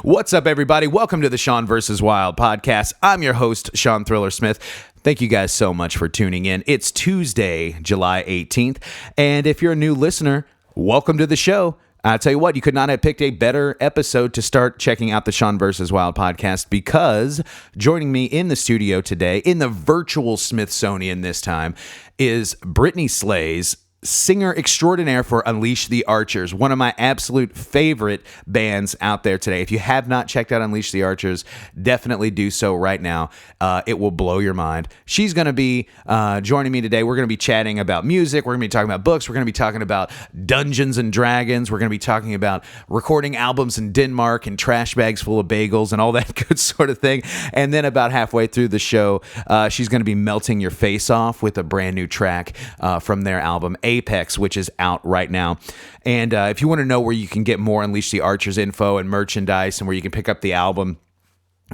What's up, everybody? Welcome to the Sean vs. Wild podcast. I'm your host, Sean Thriller Smith. Thank you guys so much for tuning in. It's Tuesday, July 18th. And if you're a new listener, welcome to the show. I'll tell you what, you could not have picked a better episode to start checking out the Sean vs. Wild podcast, because joining me in the studio today, in the virtual Smithsonian this time, is Brittany Slays, singer extraordinaire for Unleash the Archers, one of my absolute favorite bands out there today. If you have not checked out Unleash the Archers, definitely do so right now. It will blow your mind. She's going to be joining me today. We're going to be chatting about music. We're going to be talking about books. We're going to be talking about Dungeons and Dragons. We're going to be talking about recording albums in Denmark and trash bags full of bagels and all that good sort of thing. And then about halfway through the show, she's going to be melting your face off with a brand new track from their album Apex, which is out right now. And if you want to know where you can get more Unleash the Archers info and merchandise and where you can pick up the album,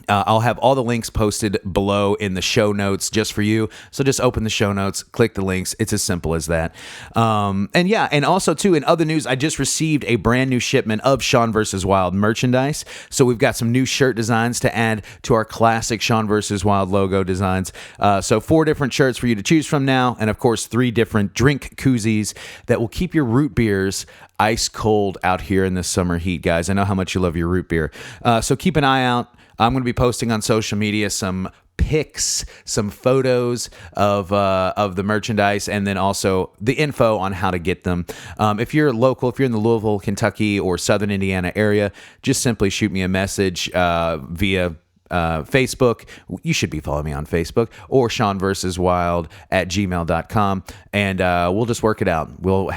I'll have all the links posted below in the show notes just for you. So just open the show notes, click the links. It's as simple as that. And also too, in other news, I just received a brand new shipment of Sean vs. Wild merchandise. So we've got some new shirt designs to add to our classic Sean vs. Wild logo designs. So 4 different shirts for you to choose from now. And of course, 3 different drink koozies that will keep your root beers ice cold out here in this summer heat, guys. I know how much you love your root beer. So keep an eye out. I'm going to be posting on social media some pics, some photos of the merchandise, and then also the info on how to get them. If you're local, if you're in the Louisville, Kentucky, or Southern Indiana area, just simply shoot me a message via Facebook. You should be following me on Facebook, or Sean vs. Wild at gmail.com, and we'll just work it out. We'll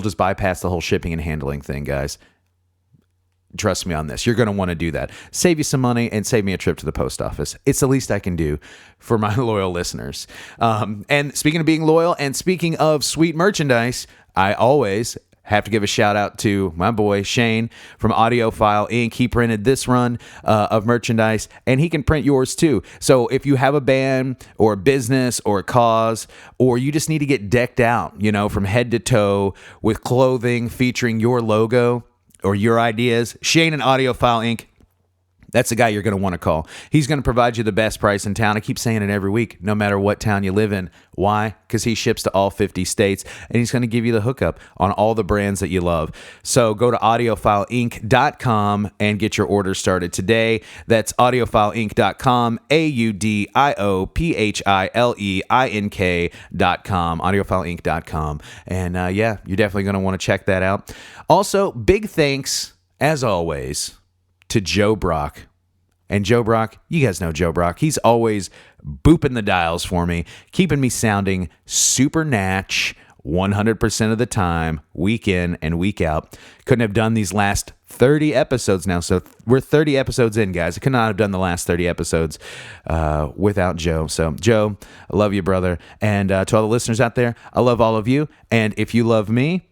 just bypass the whole shipping and handling thing, guys. Trust me on this. You're going to want to do that. Save you some money and save me a trip to the post office. It's the least I can do for my loyal listeners. And speaking of being loyal and speaking of sweet merchandise, I always have to give a shout out to my boy Shane from Audiophile Inc. He printed this run of merchandise, and he can print yours too. So if you have a band or a business or a cause, or you just need to get decked out, from head to toe with clothing featuring your logo or your ideas, Shane and Audiophile Inc., that's the guy you're going to want to call. He's going to provide you the best price in town. I keep saying it every week, no matter what town you live in. Why? Because he ships to all 50 states, and he's going to give you the hookup on all the brands that you love. So go to audiophileinc.com and get your order started today. That's audiophileinc.com, AUDIOPHILEINK.com, audiophileinc.com. And you're definitely going to want to check that out. Also, big thanks, as always, to Joe Brock. And Joe Brock, you guys know Joe Brock. He's always booping the dials for me, keeping me sounding super natch 100% of the time, week in and week out. Couldn't have done these last 30 episodes now. So we're 30 episodes in, guys. I could not have done the last 30 episodes without Joe. So Joe, I love you, brother. And to all the listeners out there, I love all of you. And if you love me,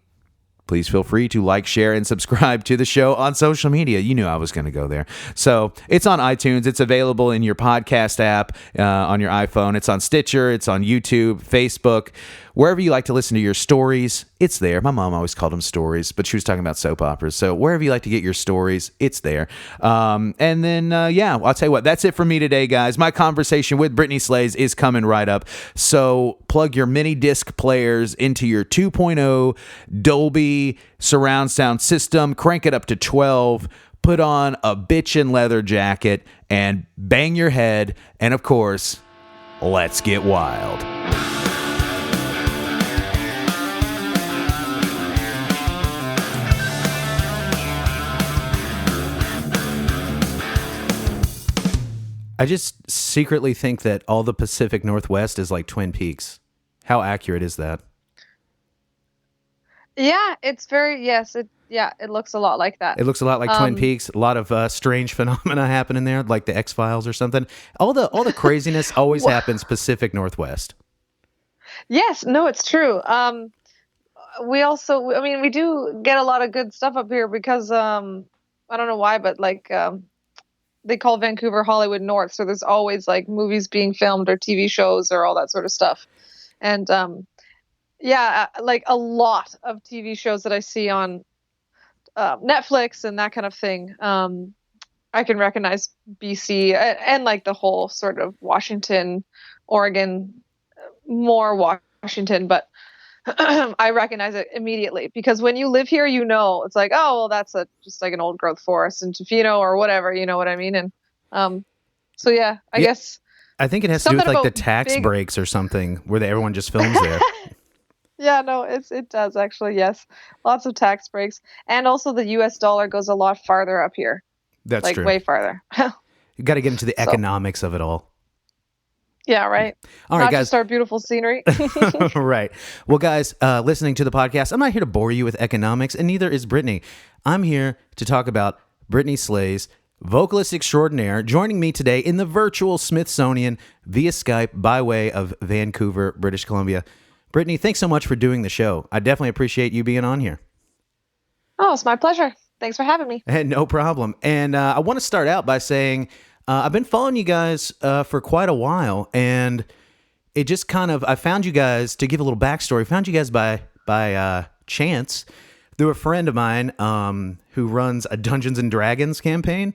please feel free to like, share, and subscribe to the show on social media. You knew I was going to go there. So it's on iTunes. It's available in your podcast app on your iPhone. It's on Stitcher. It's on YouTube, Facebook. Wherever you like to listen to your stories, it's there. My mom always called them stories, but she was talking about soap operas. So wherever you like to get your stories, it's there. And then, I'll tell you what, that's it for me today, guys. My conversation with Brittany Slays is coming right up. So plug your mini disc players into your 2.0 Dolby surround sound system, crank it up to 12, put on a bitchin' leather jacket, and bang your head. And of course, let's get wild. I just secretly think that all the Pacific Northwest is like Twin Peaks. How accurate is that? Yeah, it's very, yes, it looks a lot like that. It looks a lot like Twin Peaks. A lot of strange phenomena happening there, like the X-Files or something. All the craziness always happens Pacific Northwest. Yes, no, it's true. We also, I mean, we do get a lot of good stuff up here because, I don't know why, but they call Vancouver Hollywood North. So there's always like movies being filmed or TV shows or all that sort of stuff. And, like a lot of TV shows that I see on Netflix and that kind of thing, I can recognize BC and like the whole sort of Washington, Oregon, more Washington, but I recognize it immediately because when you live here, it's like, oh, well, that's just like an old growth forest in Tofino or whatever, you know what I mean? And so yeah, I guess I think it has to do with like the tax breaks or something where everyone just films there. Yeah, no, it does actually. Yes, lots of tax breaks, and also the U.S. dollar goes a lot farther up here. That's like true. Way farther. You got to get into the economics of it all. Yeah, right. All right, not guys. Just our beautiful scenery. Right. Well, guys, listening to the podcast, I'm not here to bore you with economics, and neither is Brittany. I'm here to talk about Brittany Slayes, vocalist extraordinaire, joining me today in the virtual Smithsonian via Skype by way of Vancouver, British Columbia. Brittany, thanks so much for doing the show. I definitely appreciate you being on here. Oh, it's my pleasure. Thanks for having me. No problem. And I want to start out by saying I've been following you guys for quite a while, and it just kind of, I found you guys, to give a little backstory, found you guys by chance through a friend of mine who runs a Dungeons and Dragons campaign.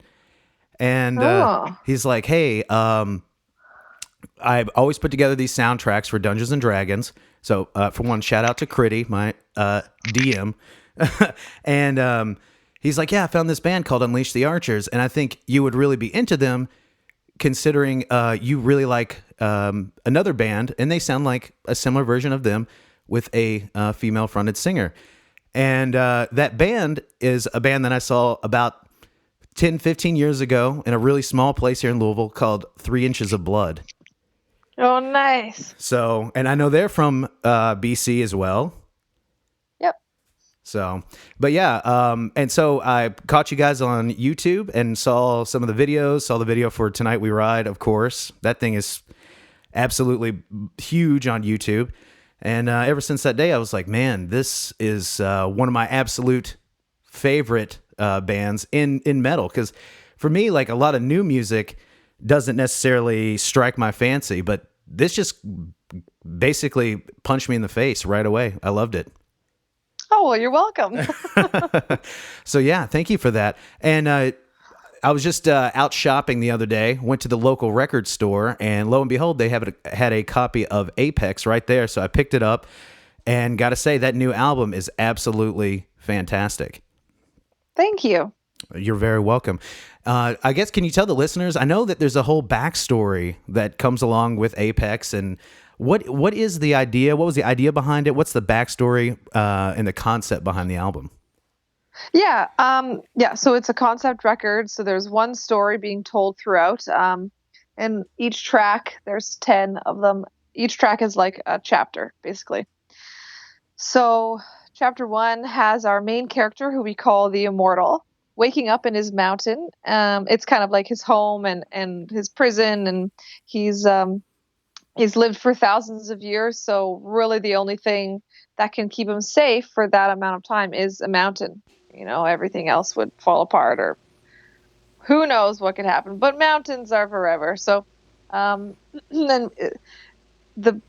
And he's like, hey, I've always put together these soundtracks for Dungeons and Dragons. So for one, shout out to Critty, my DM. And he's like, yeah, I found this band called Unleash the Archers, and I think you would really be into them considering you really like another band, and they sound like a similar version of them with a female-fronted singer. And that band is a band that I saw about 10, 15 years ago in a really small place here in Louisville called 3 Inches of Blood. Oh, nice. So, and I know they're from BC as well. Yep. So, but yeah, and so I caught you guys on YouTube and saw some of the videos, saw the video for Tonight We Ride, of course. That thing is absolutely huge on YouTube. And ever since that day, I was like, man, this is one of my absolute favorite bands in metal. Because for me, like, a lot of new music doesn't necessarily strike my fancy, but this just basically punched me in the face right away. I loved it. Oh, well, you're welcome. So yeah, thank you for that. And I was just out shopping the other day, went to the local record store, and lo and behold, they had a copy of Apex right there. So I picked it up, and got to say, that new album is absolutely fantastic. Thank you. You're very welcome. I guess, can you tell the listeners, I know that there's a whole backstory that comes along with Apex, and what is the idea? What was the idea behind it? What's the backstory and the concept behind the album? Yeah. So it's a concept record. So there's one story being told throughout. And each track, there's 10 of them. Each track is like a chapter, basically. So chapter 1 has our main character, who we call the Immortal, waking up in his mountain. It's kind of like his home and his prison, and he's lived for thousands of years. So really the only thing that can keep him safe for that amount of time is a mountain. Everything else would fall apart, or who knows what could happen, but mountains are forever. So, then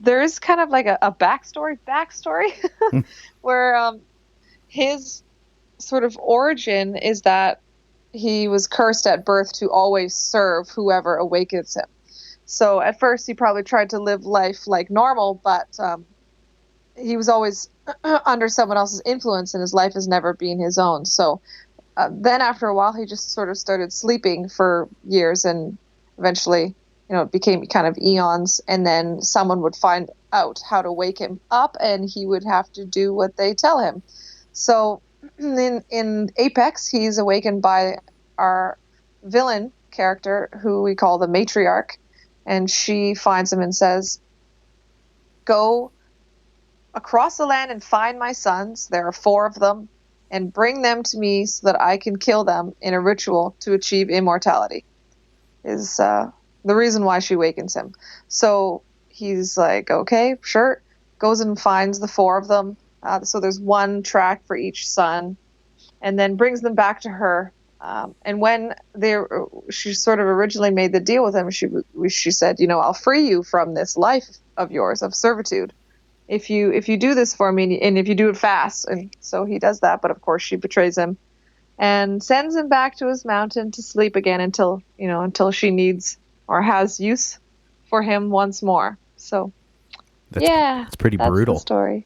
there is kind of like a backstory where, his sort of origin is that he was cursed at birth to always serve whoever awakens him. So at first he probably tried to live life like normal, but, he was always under someone else's influence, and his life has never been his own. So then after a while, he just sort of started sleeping for years, and eventually, it became kind of eons. And then someone would find out how to wake him up, and he would have to do what they tell him. So in Apex, he's awakened by our villain character, who we call the Matriarch, and she finds him and says, "Go across the land and find my sons. There are 4 of them, and bring them to me so that I can kill them in a ritual to achieve immortality," is the reason why she wakens him. So he's like, okay, sure. Goes and finds the 4 of them. So there's 1 track for each son, and then brings them back to her. And when she sort of originally made the deal with him, she said, I'll free you from this life of yours of servitude if you do this for me, and if you do it fast. And so he does that, but of course she betrays him. and sends him back to his mountain to sleep again until she needs or has use for him once more. So That's pretty brutal. That's the story.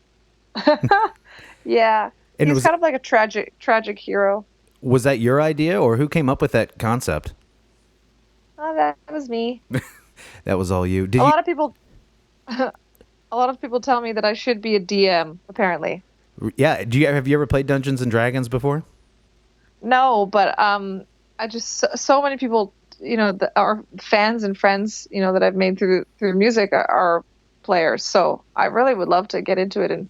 Yeah. And He's kind of like a tragic hero. Was that your idea, or who came up with that concept? Oh, that was me. That was all you. A lot of people tell me that I should be a DM, apparently. Yeah. Have you ever played Dungeons and Dragons before? No, but I just so many people, that are fans and friends, that I've made through music are players. So I really would love to get into it and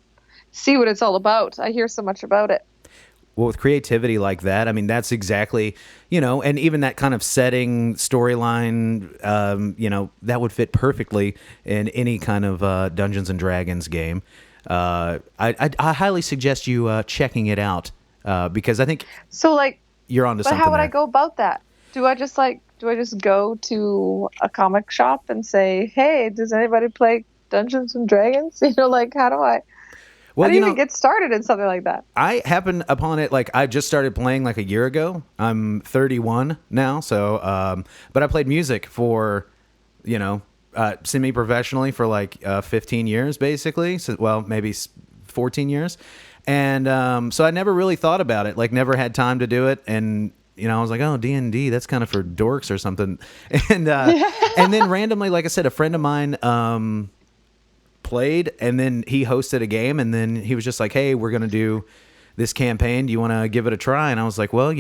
see what it's all about. I hear so much about it. Well, with creativity like that, I mean, that's exactly, and even that kind of setting, storyline, that would fit perfectly in any kind of Dungeons and Dragons game. I highly suggest you checking it out because I think you're onto something. But how would there. I go about that? Do I just go to a comic shop and say, "Hey, does anybody play Dungeons and Dragons?" How do I? Well, how do you even get started in something like that? I happened upon it, I just started playing a year ago. I'm 31 now, so, but I played music for, semi-professionally for 15 years, basically. So, well, maybe 14 years. And so I never really thought about it, never had time to do it. And, I was like, oh, D&D, that's kind of for dorks or something. And and then randomly, like I said, a friend of mine played, and then he hosted a game, and then he was just like, hey, we're gonna do this campaign, do you want to give it a try? And I was like, well,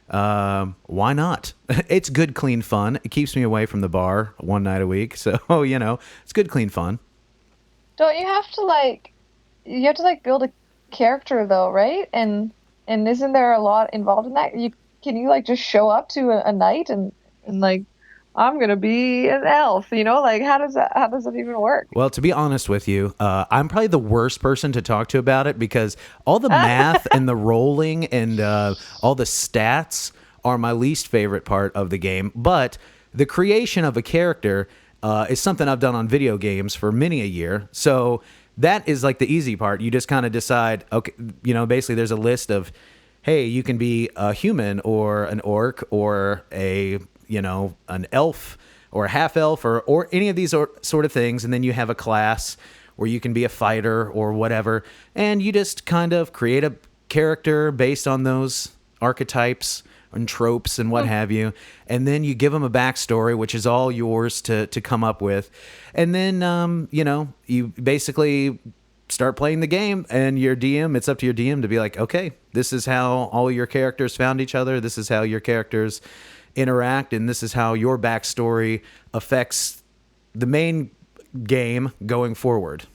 why not? It's good, clean fun. It keeps me away from the bar one night a week, so it's good, clean fun. Don't you have to build a character though, right? And isn't there a lot involved in that? Can you just show up to a night and I'm gonna be an elf, how does that even work? Well, to be honest with you, I'm probably the worst person to talk to about it because all the math and the rolling and all the stats are my least favorite part of the game. But the creation of a character is something I've done on video games for many a year. So that is the easy part. You just kind of decide, okay, basically there's a list of, hey, you can be a human or an orc or an elf or a half elf or any of these sort of things. And then you have a class where you can be a fighter or whatever. And you just kind of create a character based on those archetypes and tropes and what have you. And then you give them a backstory, which is all yours to come up with. And then, you basically start playing the game, and it's up to your DM to be like, okay, this is how all your characters found each other. This is how your characters interact, and this is how your backstory affects the main game going forward.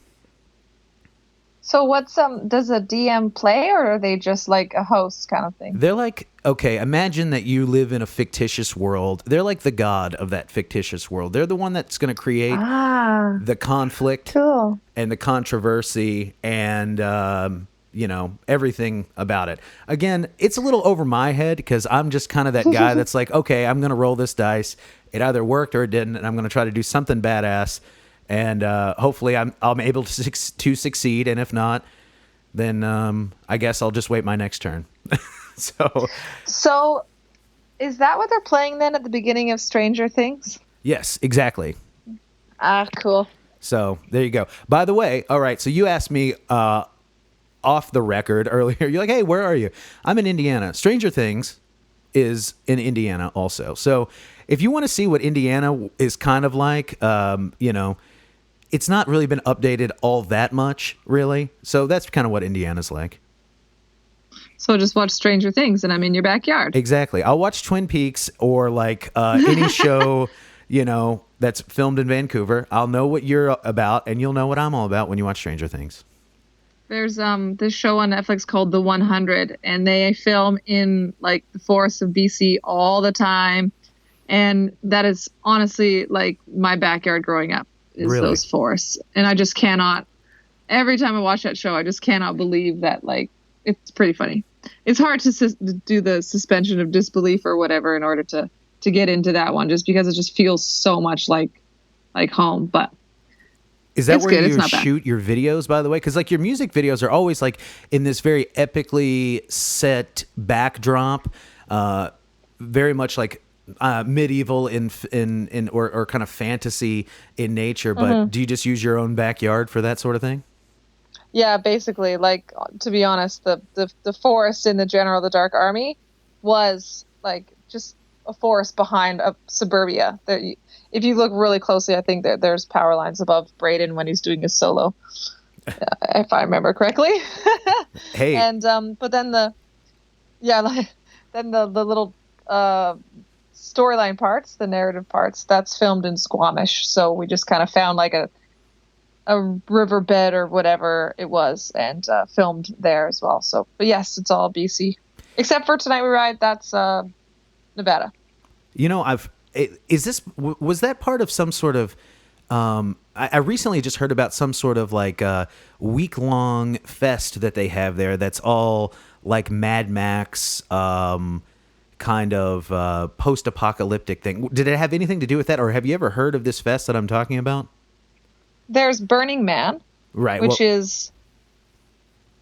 So what's does a DM play, or are they just like a host kind of thing? They're okay, imagine that you live in a fictitious world. They're like the god of that fictitious world. They're the one that's going to create the conflict and the controversy and everything about it. Again, it's a little over my head because I'm just kind of that guy that's like, okay, I'm going to roll this dice. It either worked or it didn't, and I'm going to try to do something badass. And hopefully I'm able to succeed. And if not, then I guess I'll just wait my next turn. So is that what they're playing then at the beginning of Stranger Things? Yes, exactly. Cool. So there you go. By the way, all right, so you asked me off the record earlier. You're like, hey, where are you? I'm in Indiana. Stranger Things is in Indiana also. So if you want to see what Indiana is kind of like, it's not really been updated all that much, really. So that's kind of what Indiana's like. So just watch Stranger Things and I'm in your backyard. Exactly. I'll watch Twin Peaks or any show, that's filmed in Vancouver. I'll know what you're about and you'll know what I'm all about when you watch Stranger Things. There's this show on Netflix called The 100, and they film in the forests of BC all the time. And that is honestly my backyard growing up is really? Those forests. And I just cannot, every time I watch that show, I just cannot believe that it's pretty funny. It's hard to do the suspension of disbelief or whatever in order to get into that one, just because it just feels so much like home. But Is that It's where good. It's you not bad. shoot your videos, by the way? Because like your music videos are always like in this very epically set backdrop, very much like medieval in or kind of fantasy in nature. But do you just use your own backyard for that sort of thing? Yeah, basically, like to be honest, the forest in the General the Dark Army was like just a forest behind a suburbia. If you look really closely, I think there's power lines above Braden when he's doing his solo, if I remember correctly. Hey, And but then like, then the little storyline parts, the narrative parts, that's filmed in Squamish. So we just kind of found like a riverbed or whatever it was and filmed there as well. So, but yes, it's all BC, except for Tonight We Ride. That's Nevada. you know, was that part of some sort of I recently just heard about some sort of like week-long fest that they have there that's all like Mad Max kind of post-apocalyptic thing. Did it have anything to do with that, or have you ever heard of this fest that I'm talking about? There's Burning Man, Right. which is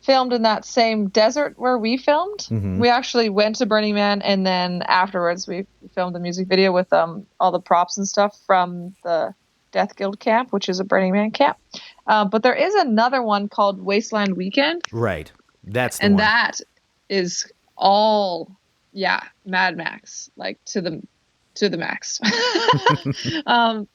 filmed in that same desert where we filmed. We actually went to Burning Man, and then afterwards we filmed the music video with all the props and stuff from the Death Guild camp, which is a Burning Man camp. But there is another one called Wasteland Weekend, Right. That's the and one. that is all Mad Max, like to the max. But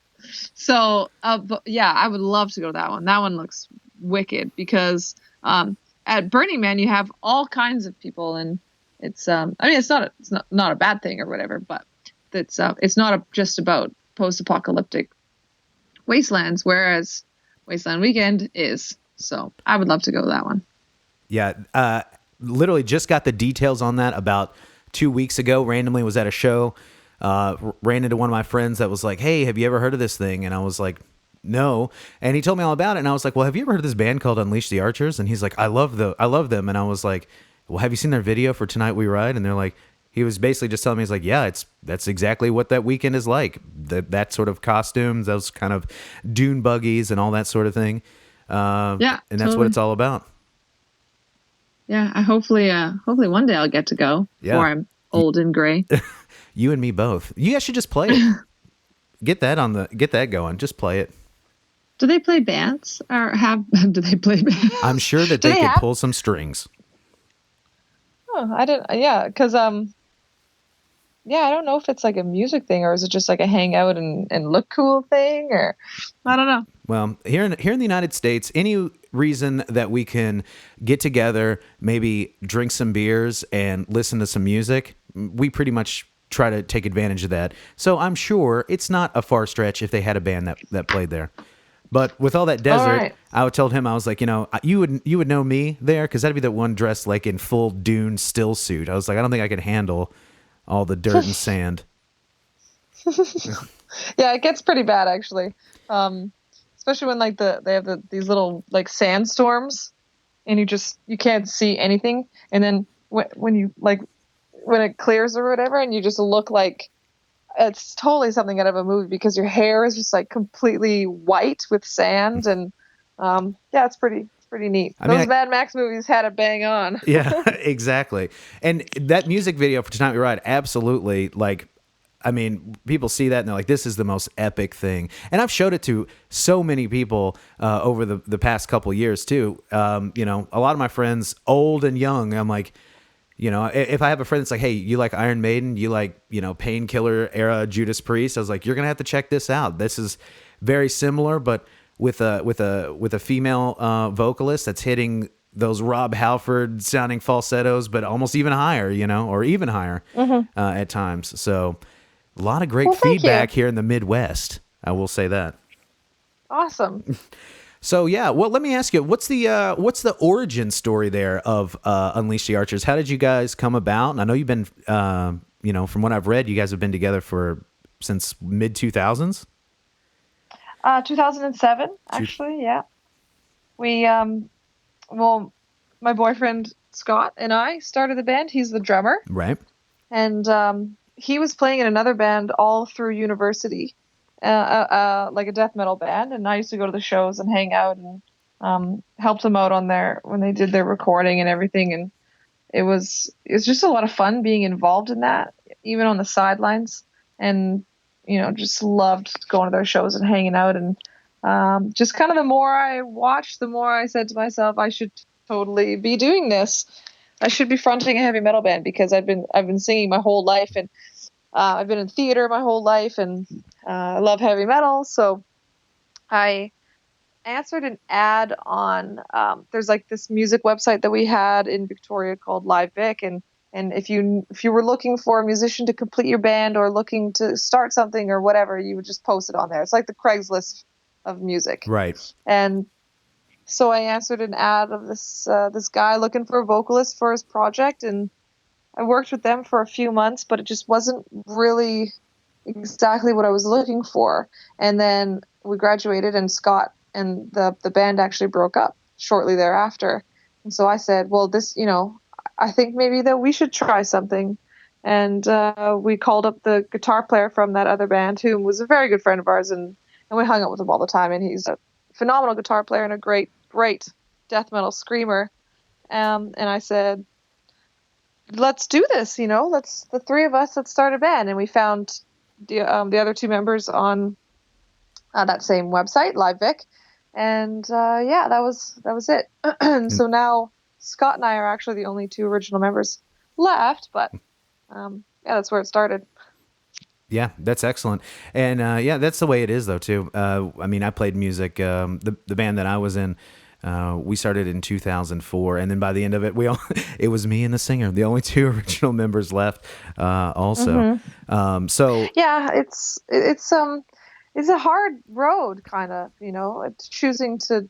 yeah, I would love to go to that one. That one looks wicked because at Burning Man you have all kinds of people, and it's I mean it's not a bad thing or whatever, but it's not just about post-apocalyptic wastelands, whereas Wasteland Weekend is. So I would love to go to that one. Yeah. Literally just got the details on that about 2 weeks ago. Randomly was at a show. Ran into one of my friends that was like, "Hey, have you ever heard of this thing?" And I was like, "No." And he told me all about it. And I was like, "Well, have you ever heard of this band called Unleash the Archers?" And he's like, I love them." And I was like, "Well, have you seen their video for Tonight We Ride?" And they're like, he was basically just telling me, he's like, "Yeah, that's exactly what that weekend is like. That sort of costumes, those kind of dune buggies and all that sort of thing." And that's totally what it's all about. Yeah, hopefully one day I'll get to go before I'm old and gray. You and me both. You guys should just play it. Get that going. Just play it. Do they play bands or do they play bands? I'm sure that they could pull some strings. Oh, I didn't. Yeah, because I don't know if it's like a music thing or is it just like a hangout and look cool thing, or I don't know. Well, here in the United States, any reason that we can get together, maybe drink some beers and listen to some music, we pretty much try to take advantage of that. So I'm sure it's not a far stretch if they had a band that played there. But with all that desert, right. I told him, I was like, you would know me there because that'd be the one dressed like in full Dune still suit. I was like, I don't think I could handle all the dirt and sand. Yeah, it gets pretty bad actually. Especially when like they have these little like sandstorms, and you can't see anything, and then when it clears or whatever, and you just look like it's totally something out of a movie because your hair is just like completely white with sand, and it's pretty neat. Those Mad Max movies had it bang on. Yeah, exactly. And that music video for Tonight We Ride, absolutely, like, I mean, people see that and they're like, this is the most epic thing. And I've showed it to so many people over the past couple years too. A lot of my friends, old and young, I'm like, if I have a friend that's like, hey, you like Iron Maiden, you like, Painkiller era Judas Priest, I was like, you're gonna have to check this out. This is very similar, but with a female vocalist that's hitting those Rob Halford sounding falsettos, but almost even higher, or even higher at times. So a lot of great feedback here in the Midwest. I will say that. Awesome. So yeah, well, let me ask you, what's the origin story there of Unleash the Archers? How did you guys come about? And I know you've been, from what I've read, you guys have been together since mid 2000s. 2007, actually. Yeah. We my boyfriend Scott and I started the band. He's the drummer, right? And he was playing in another band all through university. like a death metal band, and I used to go to the shows and hang out and help them out on their when they did their recording and everything. And it was just a lot of fun being involved in that, even on the sidelines. And just loved going to their shows and hanging out. And just kind of the more I watched, the more I said to myself, I should totally be doing this. I should be fronting a heavy metal band because I've been singing my whole life, and I've been in theater my whole life, and I love heavy metal. So I answered an ad on there's like this music website that we had in Victoria called Live Vic, and if you were looking for a musician to complete your band or looking to start something or whatever, you would just post it on there. It's like the Craigslist of music. Right. And so I answered an ad of this guy looking for a vocalist for his project, and I worked with them for a few months, but it just wasn't really exactly what I was looking for. And then we graduated, and Scott and the band actually broke up shortly thereafter. And so I said, well, I think maybe that we should try something. And we called up the guitar player from that other band, who was a very good friend of ours, and we hung out with him all the time. And he's a phenomenal guitar player and a great death metal screamer. And I said, let's do this, let's the three of us, let's start a band. And we found the other two members on that same website, Live Vic. And yeah, that was it. And so now Scott and I are actually the only two original members left, but yeah, that's where it started. Yeah, that's excellent. And yeah, that's the way it is though too. I mean, I played music, the band that I was in, we started in 2004, and then by the end of it, it was me and the singer, the only two original members left, also. So yeah, it's a hard road, kind of, it's choosing to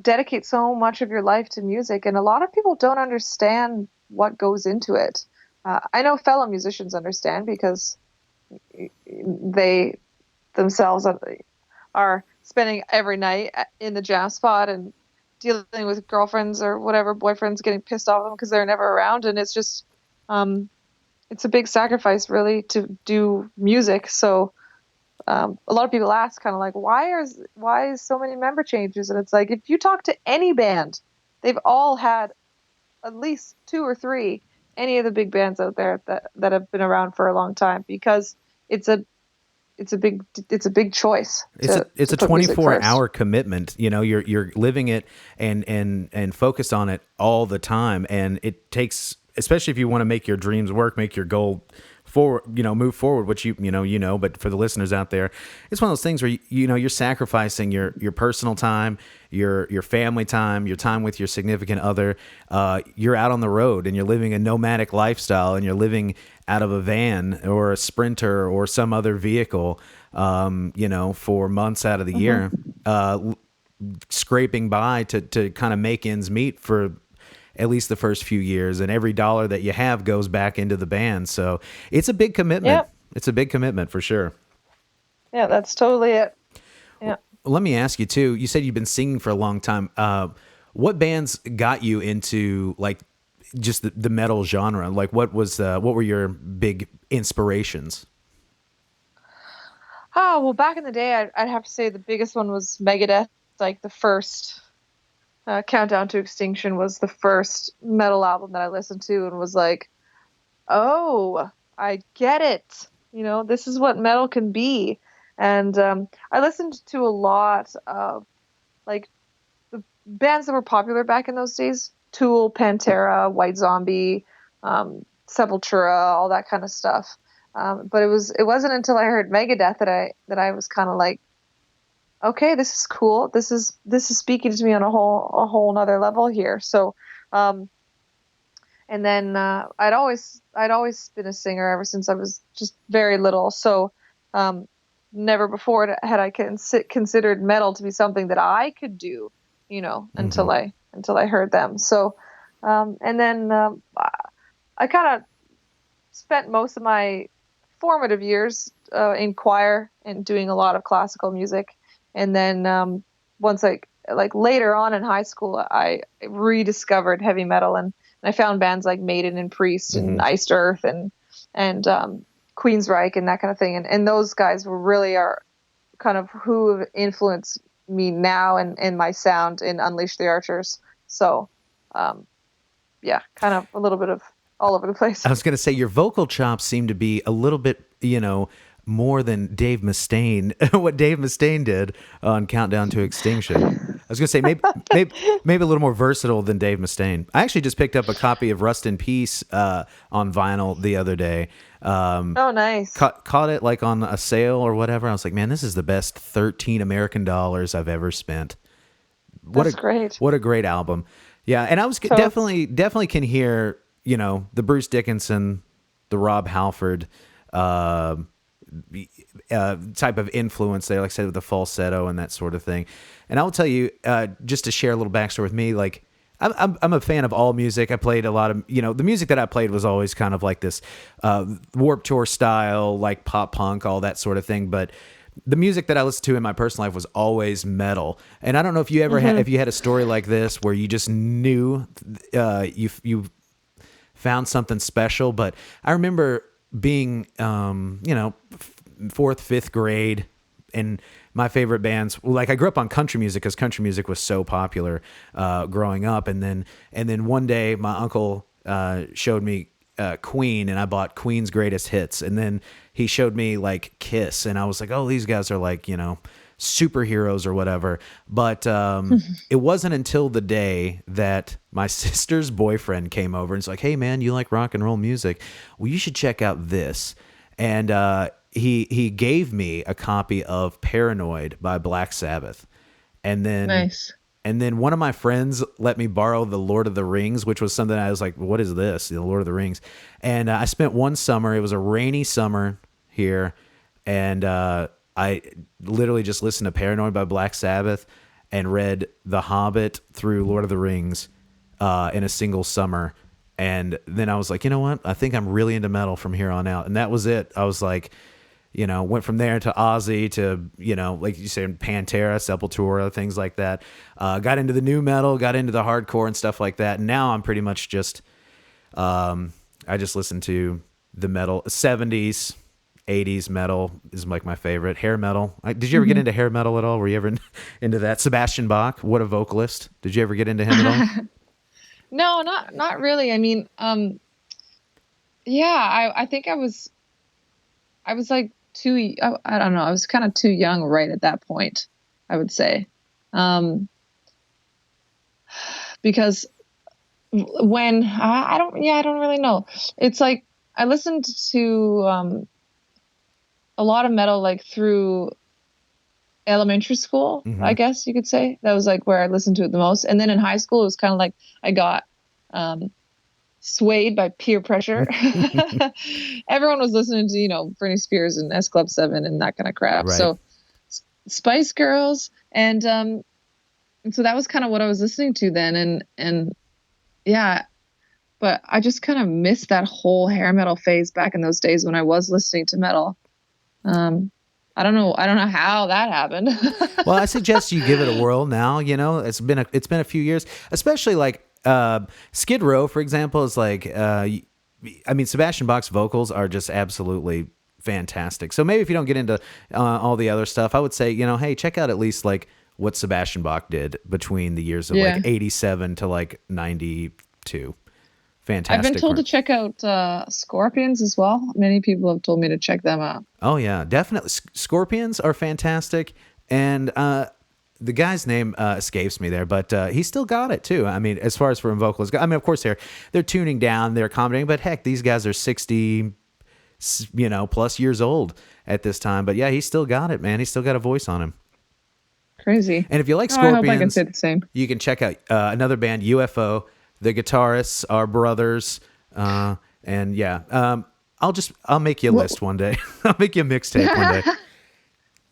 dedicate so much of your life to music, and a lot of people don't understand what goes into it. I know fellow musicians understand because they themselves are spending every night in the jam spot and dealing with girlfriends or whatever, boyfriends getting pissed off at them because they're never around. And it's just, it's a big sacrifice really to do music. So a lot of people ask kind of like, why is so many member changes? And it's like, if you talk to any band, they've all had at least two or three, any of the big bands out there that have been around for a long time, because it's a big choice. It's a 24-hour commitment. You're living it and focused on it all the time, and it takes, especially if you want to make your dreams work, make your goal forward, move forward, which but for the listeners out there, it's one of those things where you're sacrificing your personal time, your family time, your time with your significant other. You're out on the road and you're living a nomadic lifestyle, and you're living out of a van or a Sprinter or some other vehicle, for months out of the year, scraping by to kind of make ends meet for at least the first few years, and every dollar that you have goes back into the band. So it's a big commitment. Yep. It's a big commitment for sure. Yeah, that's totally it. Yeah. Well, let me ask you too, you said you've been singing for a long time. What bands got you into like just the metal genre? Like what were your big inspirations? Oh, well, back in the day, I'd have to say the biggest one was Megadeth. Like the first Countdown to Extinction was the first metal album that I listened to and was like, oh, I get it. This is what metal can be. And I listened to a lot of like the bands that were popular back in those days: Tool, Pantera, White Zombie, Sepultura, all that kind of stuff. But it wasn't until I heard Megadeth that I was kind of like, okay, this is cool. This is speaking to me on a whole nother level here. So, and then I'd always been a singer ever since I was just very little. So, never before had I considered metal to be something that I could do, until I heard them. So, and then I kind of spent most of my formative years in choir and doing a lot of classical music. And then once later on in high school, I rediscovered heavy metal, and I found bands like Maiden and Priest and Iced Earth and Queensryche and that kind of thing. And those guys really are kind of who have influenced me now and my sound in Unleash the Archers. So, yeah, kind of a little bit of all over the place. I was going to say your vocal chops seem to be a little bit, more than Dave Mustaine, what Dave Mustaine did on Countdown to Extinction. I was going to say maybe a little more versatile than Dave Mustaine. I actually just picked up a copy of Rust in Peace on vinyl the other day. Oh, nice. Caught it like on a sale or whatever. I was like, man, this is the best 13 American dollars I've ever spent. That's great. What a great album. Yeah, and I was definitely can hear, the Bruce Dickinson, the Rob Halford type of influence there, like I said, with the falsetto and that sort of thing. And I will tell you, just to share a little backstory with me, like I'm a fan of all music. I played a lot of, the music that I played was always kind of like this Warped Tour style, like pop punk, all that sort of thing. But the music that I listened to in my personal life was always metal. And I don't know if you ever if you had a story like this where you just knew you found something special. But I remember being, fourth, fifth grade, and my favorite bands, like I grew up on country music because country music was so popular growing up. And then one day my uncle showed me Queen, and I bought Queen's Greatest Hits. And then he showed me like Kiss, and I was like, oh, these guys are like, superheroes or whatever. But it wasn't until the day that my sister's boyfriend came over and was like, hey man, you like rock and roll music? Well, you should check out this. And he gave me a copy of Paranoid by Black Sabbath. And then Nice. And then one of my friends let me borrow the Lord of the Rings, which was something I was like, what is this? The Lord of the Rings. And I spent one summer, it was a rainy summer here, and I literally just listened to Paranoid by Black Sabbath and read The Hobbit through Lord of the Rings in a single summer. And then I was like, you know what? I think I'm really into metal from here on out. And that was it. I was like, went from there to Ozzy to, like you said, Pantera, Sepultura, things like that. Got into the new metal, got into the hardcore and stuff like that. And now I'm pretty much just, I just listen to the metal, 70s, 80s metal is like my favorite. Hair metal. Did you ever get into hair metal at all? Were you ever into that? Sebastian Bach, what a vocalist. Did you ever get into him at all? No, not really. I mean, yeah, I think I was like I don't know. I was kind of too young right at that point, I would say. Because when I don't really know. It's like I listened to a lot of metal like through elementary school, I guess you could say. That was like where I listened to it the most. And then in high school, it was kind of like I got swayed by peer pressure. Everyone was listening to, Britney Spears and S Club 7 and that kind of crap. Right. So Spice Girls. And so that was kind of what I was listening to then. And yeah, but I just kind of missed that whole hair metal phase back in those days when I was listening to metal. I don't know how that happened. Well, I suggest you give it a whirl now. It's been a few years, especially like Skid Row, for example, is like, Sebastian Bach's vocals are just absolutely fantastic. So maybe if you don't get into all the other stuff, I would say, hey, check out at least like what Sebastian Bach did between the years of like 87 to like 92. Fantastic. I've been told to check out Scorpions as well. Many people have told me to check them out. Oh yeah, definitely. Scorpions are fantastic, and the guy's name escapes me there, but he still got it too. I mean, as far as for vocals, of course they're tuning down, they're accommodating, but heck, these guys are 60, plus years old at this time. But yeah, he still got it, man. He's still got a voice on him. Crazy. And if you like Scorpions, I hope I can say the same. You can check out another band, UFO. The guitarists are brothers, and yeah, I'll make you a list one day. I'll make you a mixtape one day.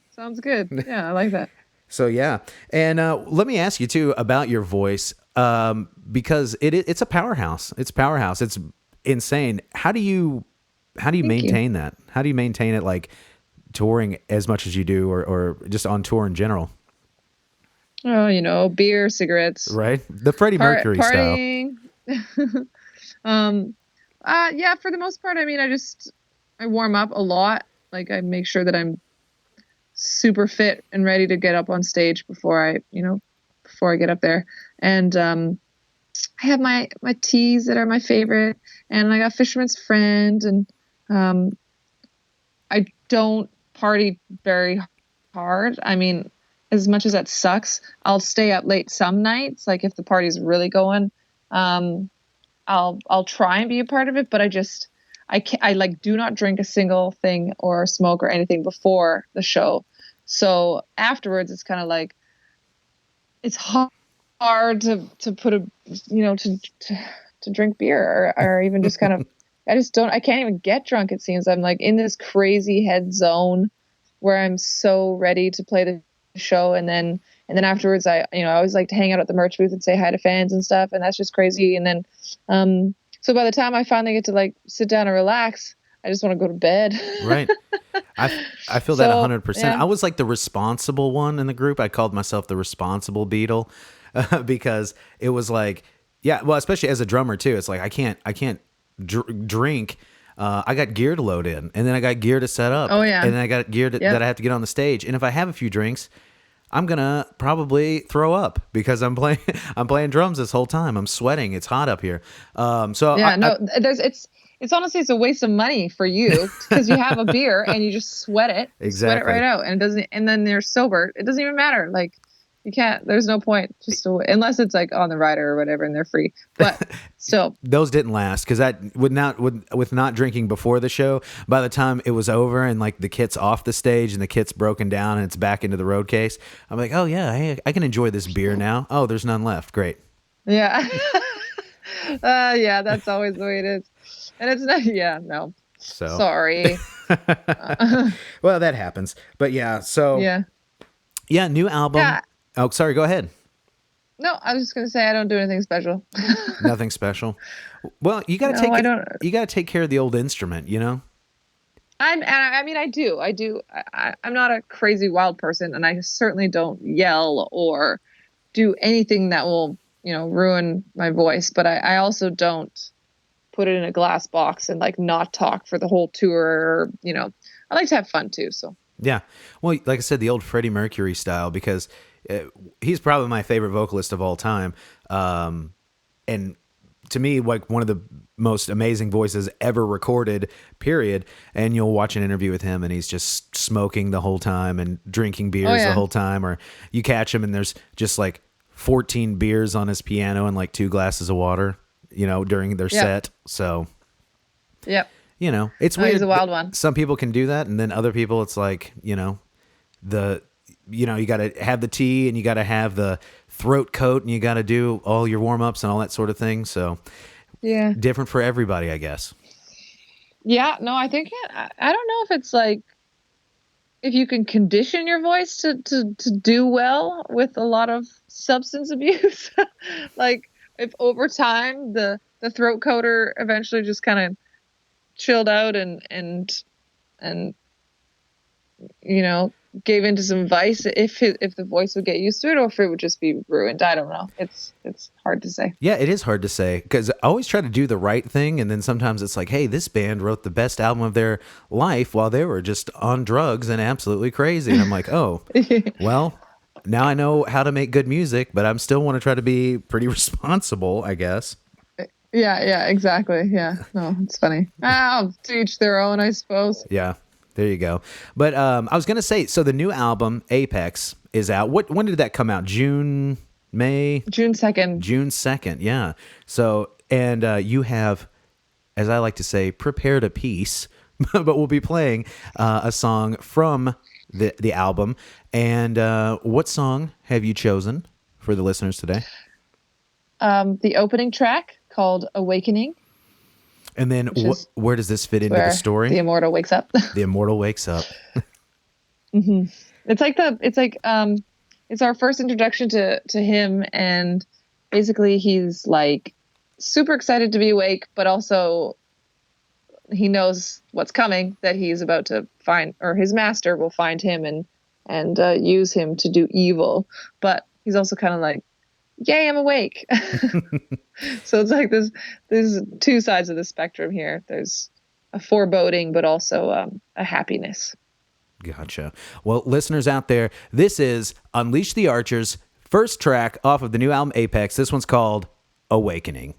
Sounds good. Yeah, I like that. So yeah, and let me ask you too about your voice, because it's a powerhouse. It's powerhouse. It's insane. How do you maintain that? How do you maintain it, like touring as much as you do, or just on tour in general? Oh, beer, cigarettes. Right? The Freddie Mercury partying. Yeah, for the most part, I mean, I just I warm up a lot. Like I make sure that I'm super fit and ready to get up on stage before I get up there. And I have my teas that are my favorite, and I got Fisherman's Friend, and I don't party very hard. I mean, as much as that sucks, I'll stay up late some nights. Like if the party's really going, I'll try and be a part of it, but I like do not drink a single thing or smoke or anything before the show. So afterwards, it's kind of like it's hard to put a to drink beer or even just kind of I can't even get drunk. It seems I'm like in this crazy head zone where I'm so ready to play the show, and then afterwards I always like to hang out at the merch booth and say hi to fans and stuff, and that's just crazy. And then so by the time I finally get to like sit down and relax, I just want to go to bed. Right. I feel that 100%. Yeah. I was like the responsible one in the group. I called myself the responsible Beatle because it was like, yeah, well, especially as a drummer too. It's like I can't drink. I got gear to load in, and then I got gear to set up. Oh, yeah. And then I got gear that I have to get on the stage. And if I have a few drinks, I'm gonna probably throw up because I'm playing drums this whole time. I'm sweating. It's hot up here. It's honestly it's a waste of money for you because you have a beer and you just sweat it, Exactly. sweat it right out, and it doesn't. And then you're sober. It doesn't even matter. Like you can't. There's no point. Unless it's like on the rider or whatever, and they're free. But still, those didn't last because that with not drinking before the show. By the time it was over and like the kit's off the stage and the kit's broken down and it's back into the road case, I'm like, oh yeah, hey, I can enjoy this beer now. Oh, there's none left. Great. yeah, yeah. That's always the way it is. And it's not, yeah, no. So sorry. Well, that happens. But yeah, so yeah, new album. Yeah. Oh, sorry, go ahead. No, I was just gonna say I don't do anything special. Nothing special. Well, you gotta take care of the old instrument, you know? I mean I do. I'm not a crazy wild person, and I certainly don't yell or do anything that will, ruin my voice, but I also don't put it in a glass box and like not talk for the whole tour. Or, I like to have fun too. So yeah, well, like I said, the old Freddie Mercury style, because he's probably my favorite vocalist of all time, and to me, like one of the most amazing voices ever recorded. Period. And you'll watch an interview with him, and he's just smoking the whole time and drinking beers the whole time, or you catch him and there's just like 14 beers on his piano and like 2 glasses of water. During their set. So, it's weird. He's a wild one. Some people can do that. And then other people, it's like, you got to have the tea and you got to have the throat coat and you got to do all your warm ups and all that sort of thing. So, different for everybody, I guess. Yeah, no, I think, I don't know if it's like, if you can condition your voice to do well with a lot of substance abuse, like, if over time the throat coater eventually just kind of chilled out and gave into some vice, if the voice would get used to it, or if it would just be ruined, I don't know. It's hard to say. Yeah, it is hard to say because I always try to do the right thing, and then sometimes it's like, hey, this band wrote the best album of their life while they were just on drugs and absolutely crazy, and I'm like, oh, well. Now I know how to make good music, but I'm still want to try to be pretty responsible, I guess. Yeah, exactly. Yeah, no, it's funny. To each their own, I suppose. Yeah, there you go. But I was gonna say, so the new album Apex is out. When did that come out? June, May? June 2nd. June 2nd. Yeah. So and you have, as I like to say, prepared a piece, but we'll be playing a song from the album. And what song have you chosen for the listeners today? The opening track called Awakening. And then where does this fit into the story? The immortal wakes up. The immortal wakes up. Mm-hmm. It's our first introduction to him, and basically he's like super excited to be awake, but also he knows what's coming, that he's about to find, or his master will find him and use him to do evil. But he's also kind of like, yay, I'm awake. So it's like there's 2 sides of the spectrum here. There's a foreboding, but also a happiness. Gotcha. Well, listeners out there, this is Unleash the Archers' first track off of the new album Apex. This one's called Awakening.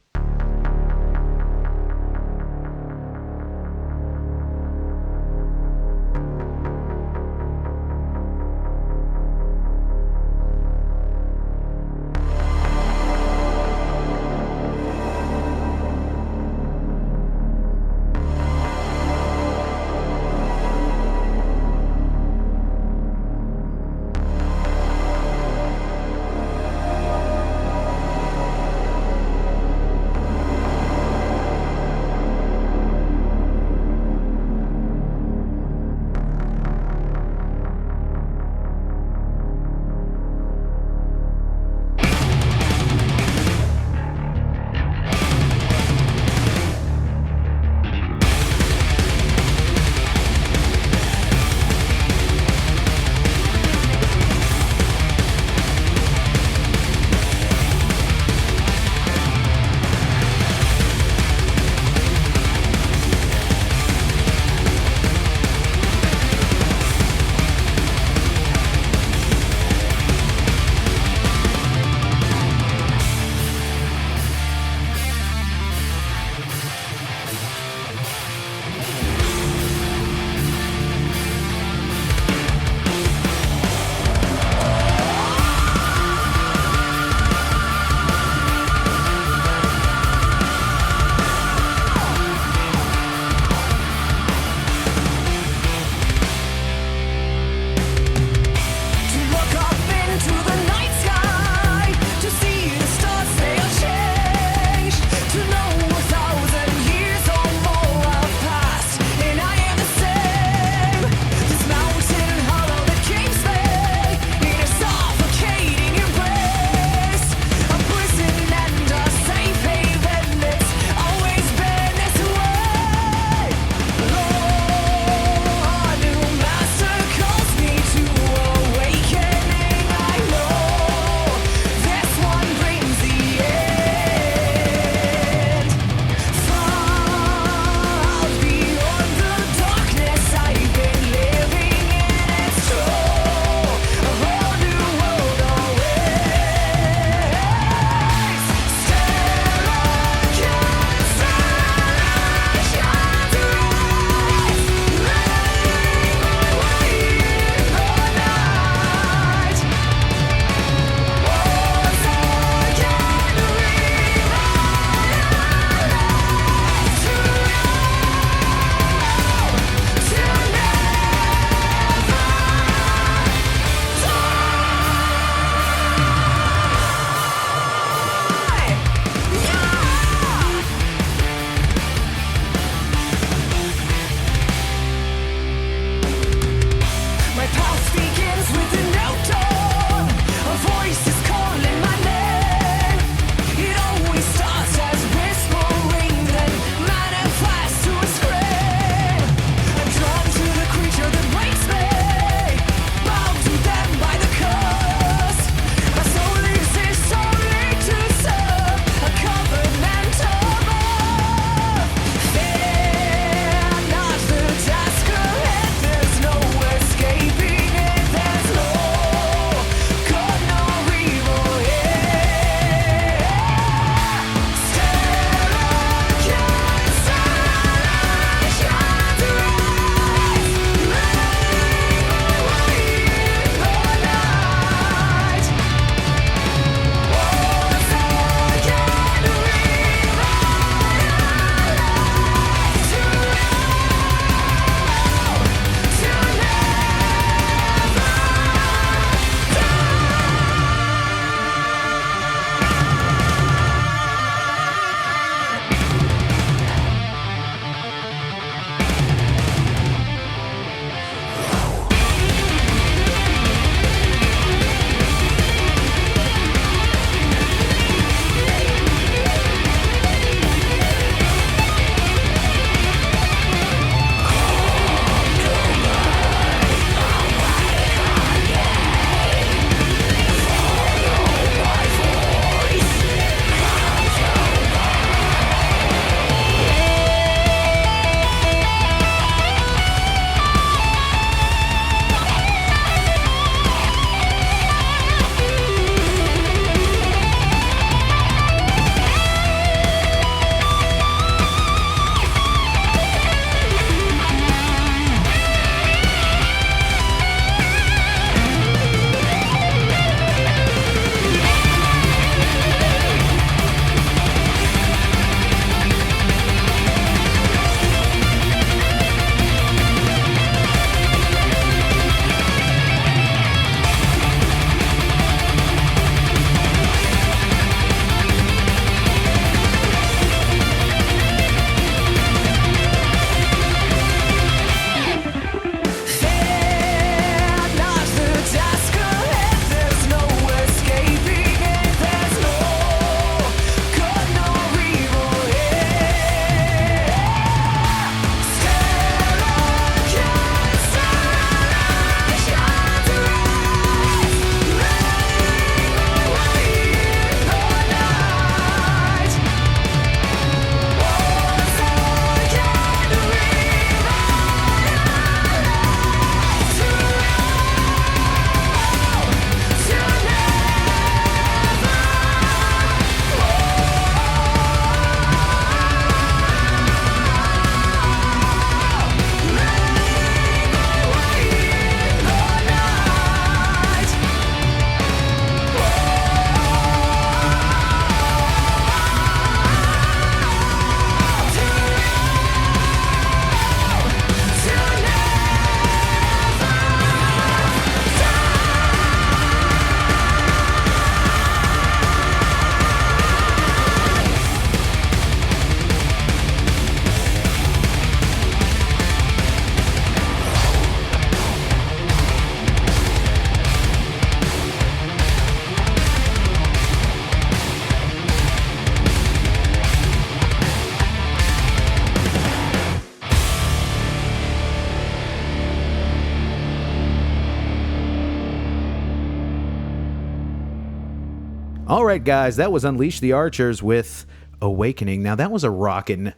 All right, guys, that was Unleash the Archers with Awakening. Now, that was a rockin'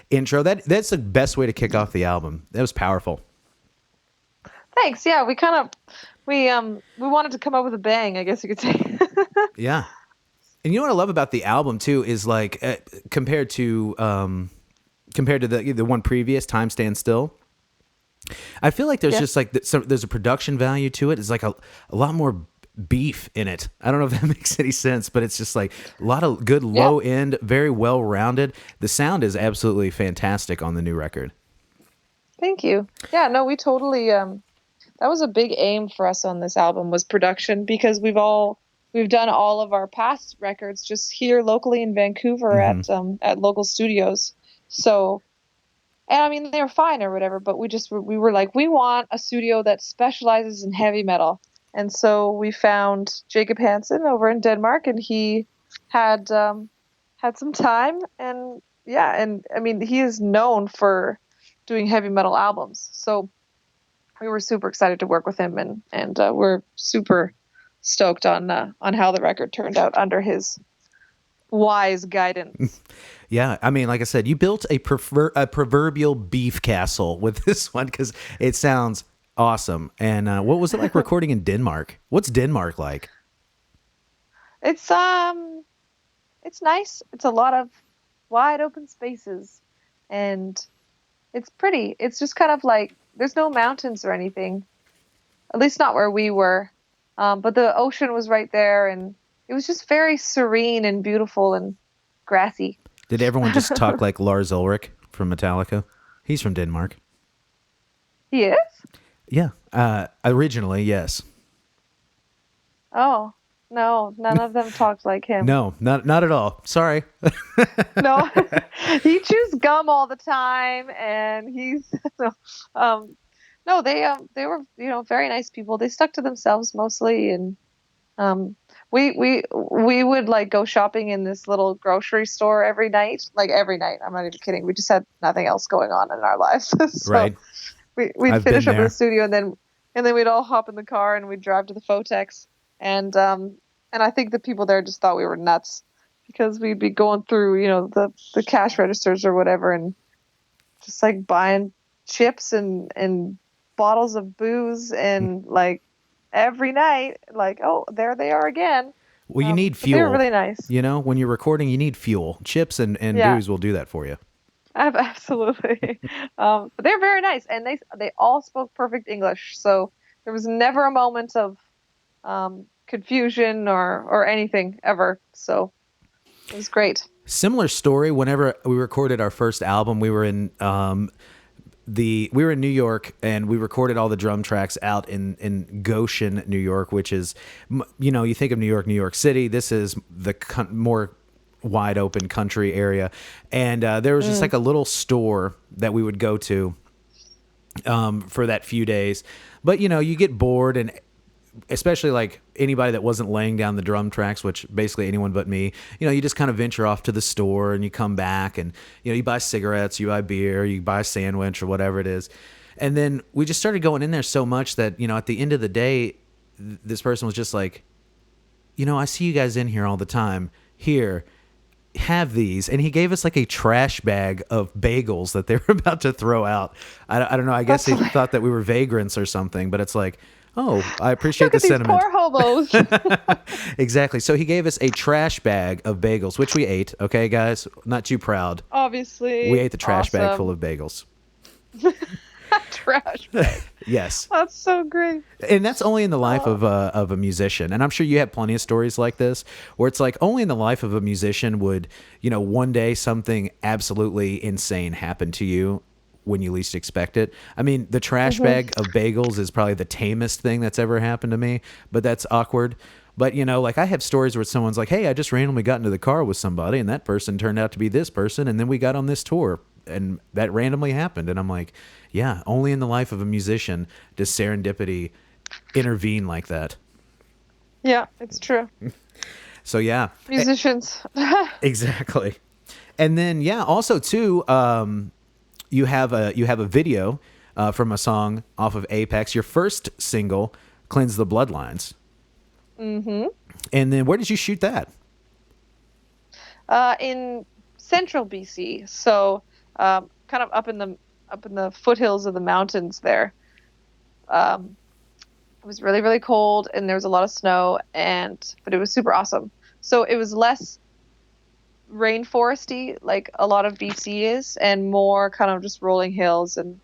intro. That's the best way to kick off the album. That was powerful. Thanks. Yeah, we wanted to come up with a bang, I guess you could say. Yeah. And you know what I love about the album too is like compared to the one previous, Time Stands Still. I feel like there's just like there's a production value to it. It's like a lot more beef in it. I don't know if that makes any sense, but it's just like a lot of good low end, very well rounded. The sound is absolutely fantastic on the new record. Thank you. Yeah, no, we totally that was a big aim for us on this album was production, because we've done all of our past records just here locally in Vancouver at local studios. So, and I mean, they were fine or whatever, but we were like, we want a studio that specializes in heavy metal. And so we found Jacob Hansen over in Denmark, and he had some time, and I mean, he is known for doing heavy metal albums. So we were super excited to work with him, and we're super stoked on how the record turned out under his wise guidance. Yeah, I mean, like I said, you built a proverbial beef castle with this one because it sounds awesome. And what was it like recording in Denmark? What's Denmark like? It's nice. It's a lot of wide open spaces, and it's pretty. It's just kind of like there's no mountains or anything, at least not where we were. But the ocean was right there, and it was just very serene and beautiful and grassy. Did everyone just talk like Lars Ulrich from Metallica? He's from Denmark. He is? Yeah. Originally, yes. Oh, no, none of them talked like him. No, not at all. Sorry. No, he chews gum all the time, and he's no, they were very nice people. They stuck to themselves mostly, and we would like go shopping in this little grocery store every night. Like every night, I'm not even kidding. We just had nothing else going on in our lives. So right. We'd finish up in the studio, and then we'd all hop in the car and we'd drive to the Fotex, and I think the people there just thought we were nuts, because we'd be going through the cash registers or whatever, and just like buying chips and bottles of booze, and like every night, like, oh, there they are again. Well, you need fuel. They were really nice. When you're recording, you need fuel. Chips and booze will do that for you. Absolutely. But they're very nice, and they all spoke perfect English, so there was never a moment of confusion or anything ever. So it was great. Similar story. Whenever we recorded our first album, we were in New York, and we recorded all the drum tracks out in Goshen, New York, which is, you think of New York City. This is the more wide open country area, and there was just like a little store that we would go to for that few days. But you get bored, and especially like anybody that wasn't laying down the drum tracks, which basically anyone but me, you just kind of venture off to the store, and you come back, and you buy cigarettes, you buy beer, you buy a sandwich or whatever it is. And then we just started going in there so much that at the end of the day, this person was just like, I see you guys in here all the time. Here, have these. And he gave us like a trash bag of bagels that they were about to throw out. I don't know, I guess they thought that we were vagrants or something, but it's like, oh, I appreciate the sentiment. Poor hobos. Exactly. So he gave us a trash bag of bagels, which we ate. Okay, guys, not too proud. Obviously. We ate the trash bag full of bagels. Trash bag. Yes. That's so great. And that's only in the life of a musician. And I'm sure you have plenty of stories like this, where it's like only in the life of a musician would, one day something absolutely insane happen to you when you least expect it. I mean, the trash bag of bagels is probably the tamest thing that's ever happened to me, but that's awkward. But, like I have stories where someone's like, hey, I just randomly got into the car with somebody, and that person turned out to be this person, and then we got on this tour, and that randomly happened. And I'm like, yeah, only in the life of a musician does serendipity intervene like that. Yeah, it's true. So, yeah. Musicians. Exactly. And then, yeah, also, too, you have a video from a song off of Apex, your first single, Cleanse the Bloodlines. Mm-hmm. And then where did you shoot that? In central BC, so kind of up in the foothills of the mountains there. Um, it was really, really cold, and there was a lot of snow, but it was super awesome. So it was less rainforesty, like a lot of BC is, and more kind of just rolling hills and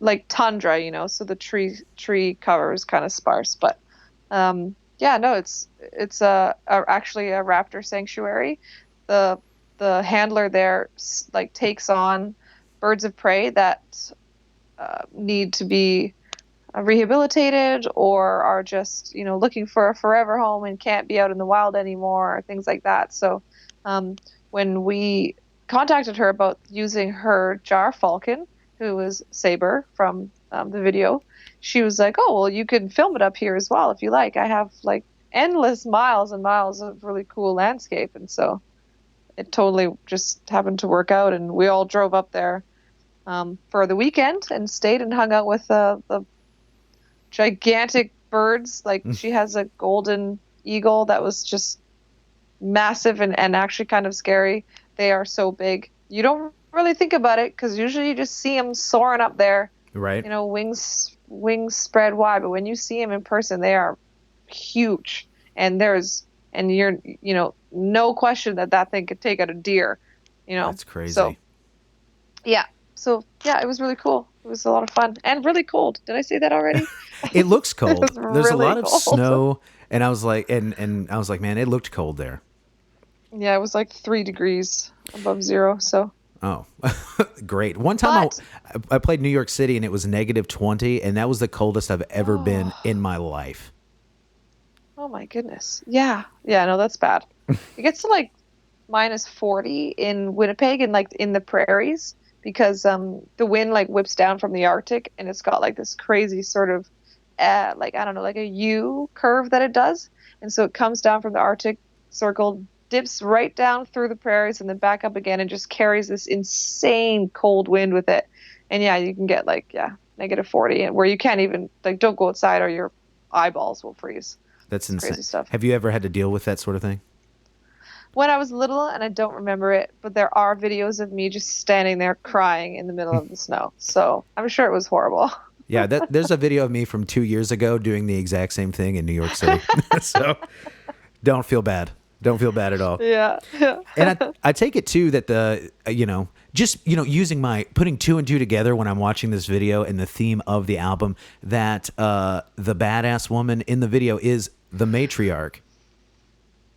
like tundra, so the tree cover is kind of sparse. But yeah, no, it's actually a raptor sanctuary. The handler there like takes on birds of prey that need to be rehabilitated or are just looking for a forever home and can't be out in the wild anymore, or things like that. So when we contacted her about using her jar falcon, who was Saber from the video, she was like, oh, well, you can film it up here as well if you like. I have like endless miles and miles of really cool landscape. And so it totally just happened to work out, and we all drove up there for the weekend and stayed and hung out with the gigantic birds. Like she has a golden eagle that was just massive and actually kind of scary. They are so big. You don't really think about it because usually you just see them soaring up there, Right. wings spread wide. But when you see them in person, they are huge. And you're, no question that thing could take out a deer, That's crazy. So, yeah. So, yeah, it was really cool. It was a lot of fun and really cold. Did I say that already? It looks cold. It was There's a really lot of cold. snow, and I was like, and I was like, man, it looked cold there. Yeah, it was like 3 degrees above zero. So. Oh, great. One time I played New York City and it was -20, and that was the coldest I've ever been in my life. Oh my goodness. Yeah. Yeah, no, that's bad. It gets to like -40 in Winnipeg and like in the prairies because the wind like whips down from the Arctic, and it's got like this crazy sort of like, I don't know, like a U curve that it does. And so it comes down from the Arctic Circle, dips right down through the prairies, and then back up again, and just carries this insane cold wind with it. And yeah, you can get like, -40, and where you can't even like, don't go outside or your eyeballs will freeze. That's insane. Crazy stuff. Have you ever had to deal with that sort of thing? When I was little, and I don't remember it, but there are videos of me just standing there crying in the middle of the snow. So I'm sure it was horrible. Yeah, there's a video of me from 2 years ago doing the exact same thing in New York City. So don't feel bad. Don't feel bad at all. Yeah. And I take it too that using putting 2 and 2 together when I'm watching this video and the theme of the album, that the badass woman in the video is the matriarch.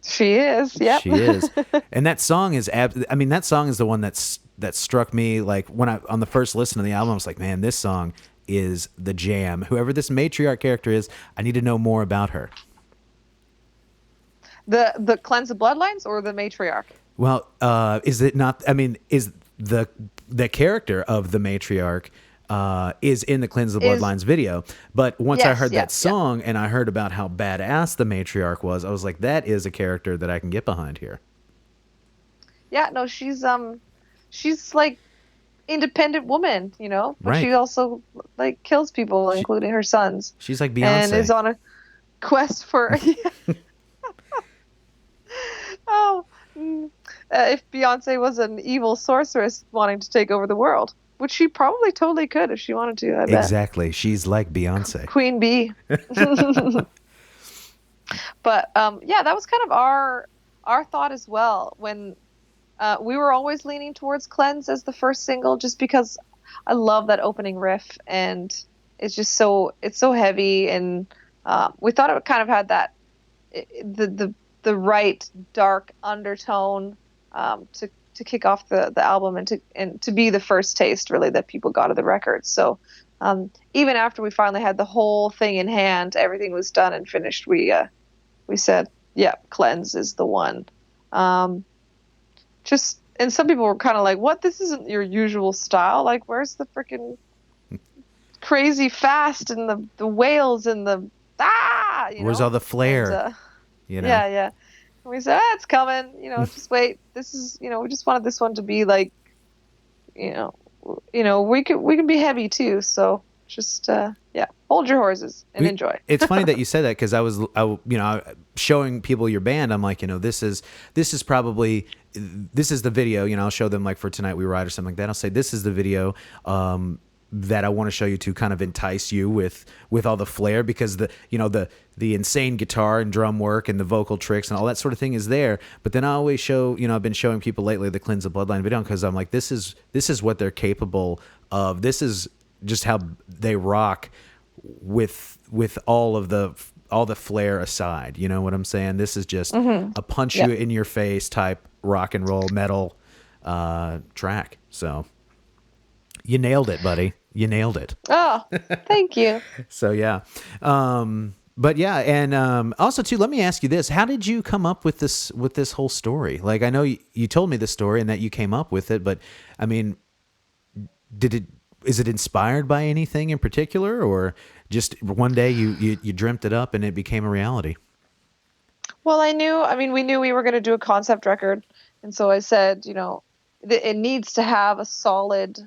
She is. Yep. She is. And that song is that song is the one that struck me, like when on the first listen to the album, I was like, man, this song is the jam. Whoever this matriarch character is, I need to know more about her. The Cleanse the Bloodlines or the matriarch? Well, is it not? I mean, is the character of the matriarch is in the Cleanse the Bloodlines video? But once I heard that song and I heard about how badass the matriarch was, I was like, that is a character that I can get behind here. Yeah, no, she's like independent woman, but right. She also like kills people, including her sons. She's like Beyonce and is on a quest for. If Beyonce was an evil sorceress wanting to take over the world, which she probably totally could if she wanted to. I bet. Exactly. She's like Beyonce. Queen Bee. But that was kind of our thought as well when we were always leaning towards Cleanse as the first single, just because I love that opening riff, and it's just so heavy, and we thought it kind of had that the right dark undertone to kick off the album and to be the first taste really that people got of the record. So even after we finally had the whole thing in hand, everything was done and finished, we said, yeah, Cleanse is the one. And some people were kind of like, what, this isn't your usual style, like where's the freaking crazy fast and the wails and the where's all the flair? And, yeah. And we said, it's coming, just wait. This is, we just wanted this one to be like, we can be heavy too. So just yeah, hold your horses and enjoy. It's funny that you said that, because I was showing people your band. I'm like, this is probably, this is the video. I'll show them, like, for Tonight We Ride or something like that. I'll say, this is the video that I want to show you to kind of entice you with all the flair, because the insane guitar and drum work and the vocal tricks and all that sort of thing is there. But then I always show, I've been showing people lately the Cleanse the Bloodline video, because I'm like, this is what they're capable of. This is just how they rock with all the flair aside. You know what I'm saying? This is just a punch you in your face type rock and roll metal track. So you nailed it, buddy. You nailed it. Oh, thank you. So yeah. But yeah, and also too, let me ask you this: how did you come up with this whole story? Like, I know you told me the story and that you came up with it, but I mean, is it inspired by anything in particular, or just one day you dreamt it up and it became a reality? Well, we knew we were going to do a concept record, and so I said, it needs to have a solid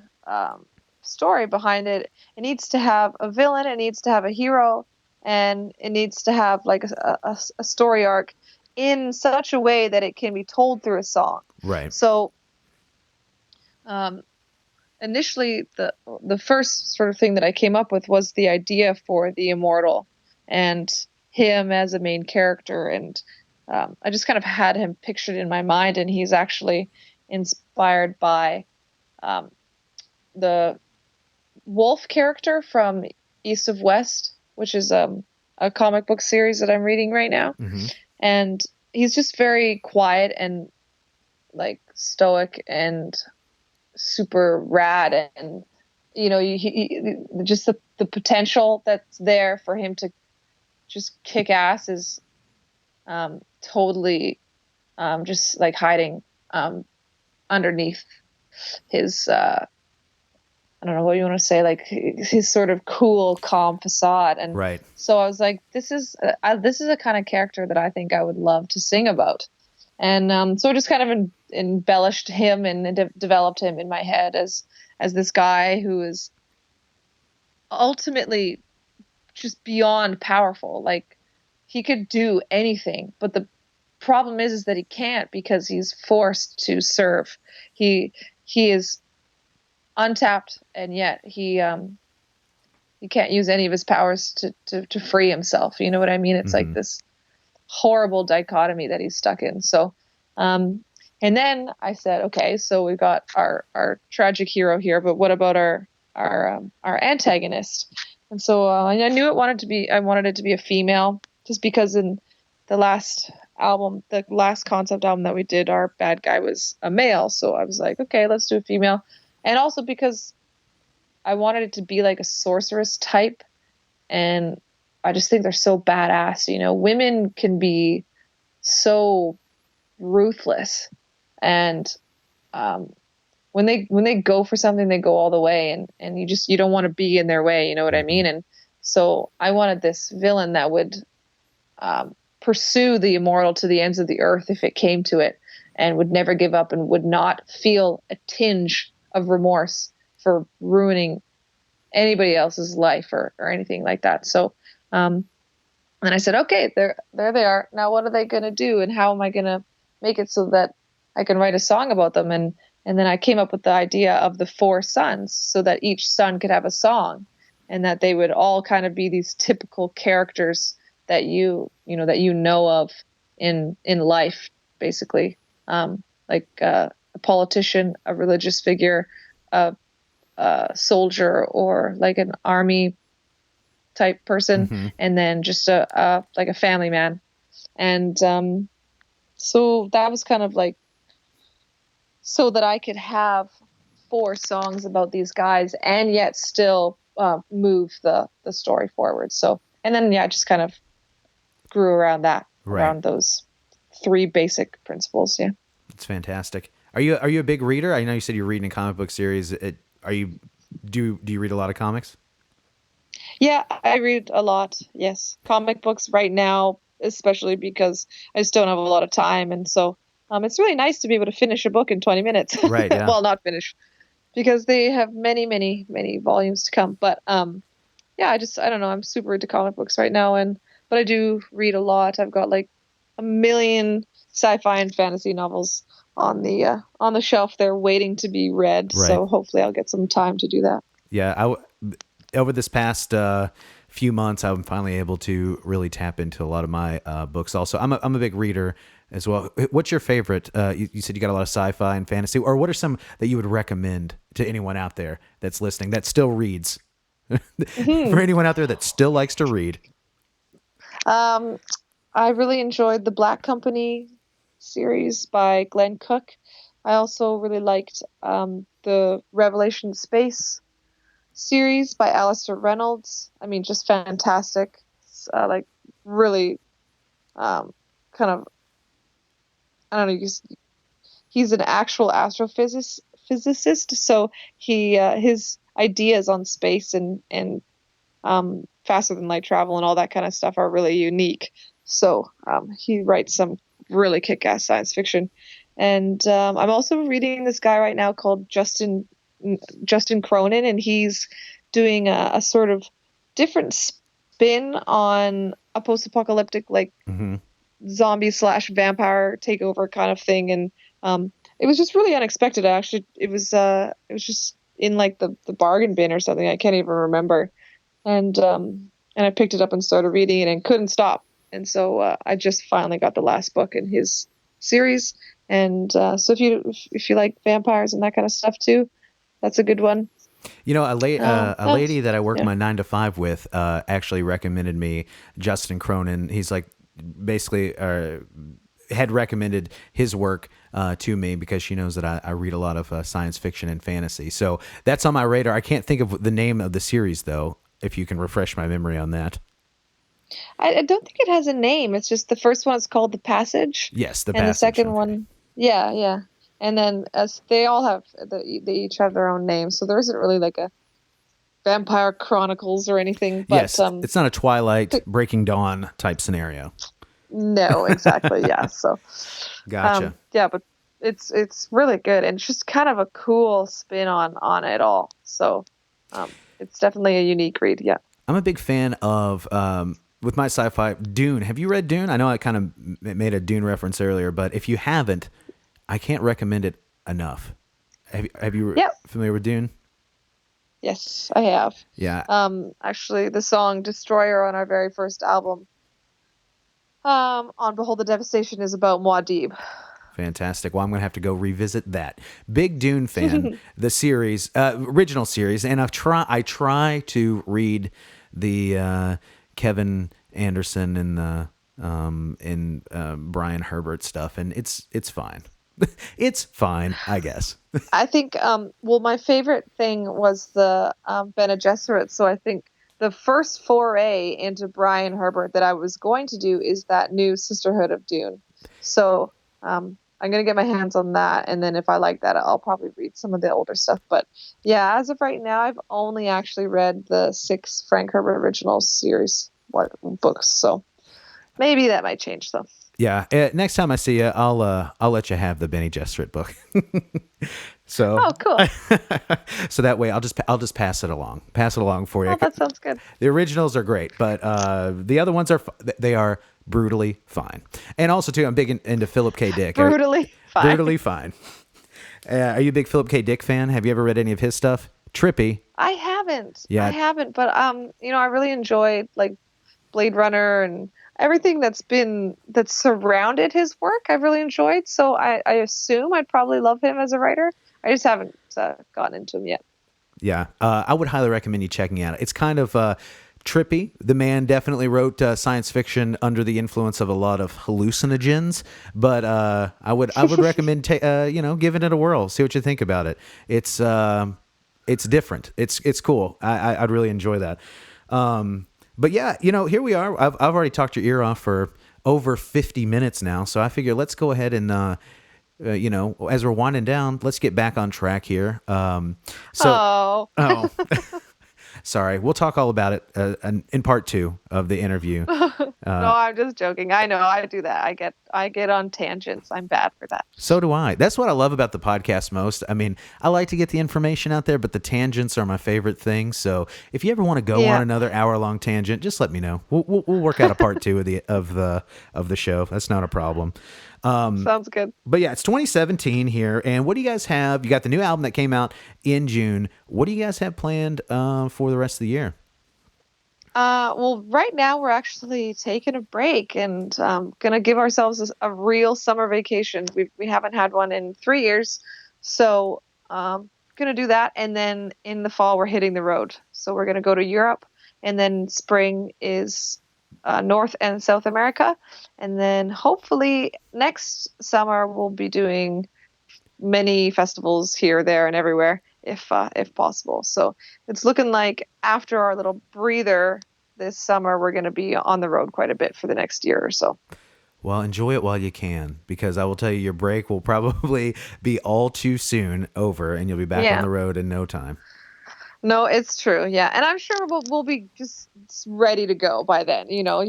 story behind it. It needs to have a villain, it needs to have a hero, and it needs to have like a story arc in such a way that it can be told through a song. Right. So initially the first sort of thing that I came up with was the idea for the Immortal and him as a main character, and I just kind of had him pictured in my mind, and he's actually inspired by the Wolf character from East of West, which is a comic book series that I'm reading right now. Mm-hmm. And he's just very quiet and like stoic and super rad, and he just the potential that's there for him to just kick ass is totally just like hiding underneath his I don't know what you want to say, like his sort of cool, calm facade. And right. So I was like, this is a kind of character that I think I would love to sing about. And so I just kind of embellished him and developed him in my head as this guy who is ultimately just beyond powerful. Like, he could do anything, but the problem is that he can't, because he's forced to serve. He is untapped, and yet he can't use any of his powers to free himself. You know what I mean? It's like this horrible dichotomy that he's stuck in. So and then I said, okay, so we've got our tragic hero here, but what about our antagonist? And so I knew I wanted it to be a female, just because in the last concept album that we did, our bad guy was a male. So I was like, okay, let's do a female. And also because I wanted it to be like a sorceress type. And I just think they're so badass. Women can be so ruthless. And when they go for something, they go all the way. And you don't want to be in their way. You know what I mean? And so I wanted this villain that would pursue the Immortal to the ends of the earth if it came to it, and would never give up, and would not feel a tinge of remorse for ruining anybody else's life or anything like that. So then I said, okay, there they are. Now what are they going to do, and how am I going to make it so that I can write a song about them? And then I came up with the idea of the 4 sons, so that each son could have a song, and that they would all kind of be these typical characters that you know of in life, basically, like a politician, a religious figure, a soldier, or like an army type person, and then just like a family man. And so that was kind of like so that I could have 4 songs about these guys and yet still move the story forward. So, and then just kind of grew around that, around those 3 basic principles. Yeah, it's fantastic. Are you a big reader? I know you said you're reading a comic book series. Do you read a lot of comics? Yeah, I read a lot. Yes, comic books right now, especially because I just don't have a lot of time, and so it's really nice to be able to finish a book in 20 minutes. Right. Yeah. Well, not finish, because they have many, many, many volumes to come. But yeah, I don't know. I'm super into comic books right now, but I do read a lot. I've got like a million sci-fi and fantasy novels on the shelf there waiting to be read. Right. So hopefully I'll get some time to do that. Yeah, over this past few months, I'm finally able to really tap into a lot of my books. Also, I'm a big reader as well. What's your favorite? You said you got a lot of sci-fi and fantasy, or what are some that you would recommend to anyone out there that's listening that still reads? For anyone out there that still likes to read. Um, I really enjoyed the Black Company series by Glenn Cook. I also really liked the Revelation Space series by Alistair Reynolds. I mean, just fantastic. Like really, kind of, I don't know. He's an actual physicist, so his ideas on space and faster than light travel and all that kind of stuff are really unique. So he writes some really kick-ass science fiction. And I'm also reading this guy right now called Justin Cronin, and he's doing a sort of different spin on a post-apocalyptic like zombie / vampire takeover kind of thing. And it was just really unexpected. It was just in like the bargain bin or something. I can't even remember. And I picked it up and started reading it and couldn't stop. And so I just finally got the last book in his series. And so if you like vampires and that kind of stuff too, that's a good one. You know, a lady that I work my 9 to 5 with actually recommended me Justin Cronin. He's like basically had recommended his work to me because she knows that I read a lot of science fiction and fantasy. So that's on my radar. I can't think of the name of the series though. If you can refresh my memory on that. I don't think it has a name. It's just the first one is called The Passage. Yes, The and Passage. And the second one, yeah. And then as they all have, they each have their own names. So there isn't really like a Vampire Chronicles or anything. But, yes, it's not a Twilight, Breaking Dawn type scenario. No, exactly. Yeah. So. Gotcha. Yeah, but it's really good and just kind of a cool spin on it all. So. It's definitely a unique read, yeah. I'm a big fan of, with my sci-fi, Dune. Have you read Dune? I know I kind of made a Dune reference earlier, but if you haven't, I can't recommend it enough. Have you familiar with Dune? Yes, I have. Yeah. Actually, the song Destroyer on our very first album, on Behold the Devastation, is about Muad'Dib. Fantastic. Well, I'm going to have to go revisit that. Big Dune fan, the series, original series, and I try to read the Kevin Anderson and the Brian Herbert stuff, and it's fine. It's fine, I guess. I think my favorite thing was the Bene Gesserit. So I think the first foray into Brian Herbert that I was going to do is that new Sisterhood of Dune. So I'm going to get my hands on that. And then if I like that, I'll probably read some of the older stuff. But yeah, as of right now, I've only actually read the 6 Frank Herbert Original series books. So maybe that might change though. Yeah. Next time I see you, I'll let you have the Bene Gesserit book. So. Oh, cool. So that way I'll just pass it along for you. Oh, that sounds good. The originals are great, but the other ones are brutally fine. And also too, I'm big into Philip K. Dick. Brutally fine. Are you a big Philip K. Dick fan? Have you ever read any of his stuff? Trippy. I haven't. Yeah. I haven't, but I really enjoyed like Blade Runner and everything that's surrounded his work. I've really enjoyed. So I assume I'd probably love him as a writer. I just haven't gotten into him yet. Yeah. I would highly recommend you checking out. It's kind of trippy. The man definitely wrote science fiction under the influence of a lot of hallucinogens, but I would recommend giving it a whirl. See what you think about it. It's different. It's cool. I'd really enjoy that. But yeah, here we are. I've already talked your ear off for over 50 minutes now, so I figure let's go ahead and as we're winding down, let's get back on track here. So Sorry, we'll talk all about it in part 2 of the interview. No, I'm just joking. I know I do that. I get on tangents. I'm bad for that. So do I. That's what I love about the podcast most. I mean, I like to get the information out there, but the tangents are my favorite thing. So if you ever want to go on Yeah. another hour-long tangent, just let me know. We'll work out a part 2 of the show. That's not a problem. Sounds good. But yeah, it's 2017 here, and what do you guys have? You got the new album that came out in June. What do you guys have planned for the rest of the year? Well, right now we're actually taking a break and gonna give ourselves a real summer vacation. We haven't had one in 3 years, so gonna do that. And then in the fall we're hitting the road. So we're gonna go to Europe, and then spring is North and South America, and then hopefully next summer we'll be doing many festivals here, there, and everywhere if possible. So it's looking like after our little breather this summer, we're going to be on the road quite a bit for the next year or so. Well, enjoy it while you can, because I will tell you, your break will probably be all too soon over, and you'll be back on Yeah. the road in no time. No, it's true. Yeah. And I'm sure we'll be just ready to go by then. You know,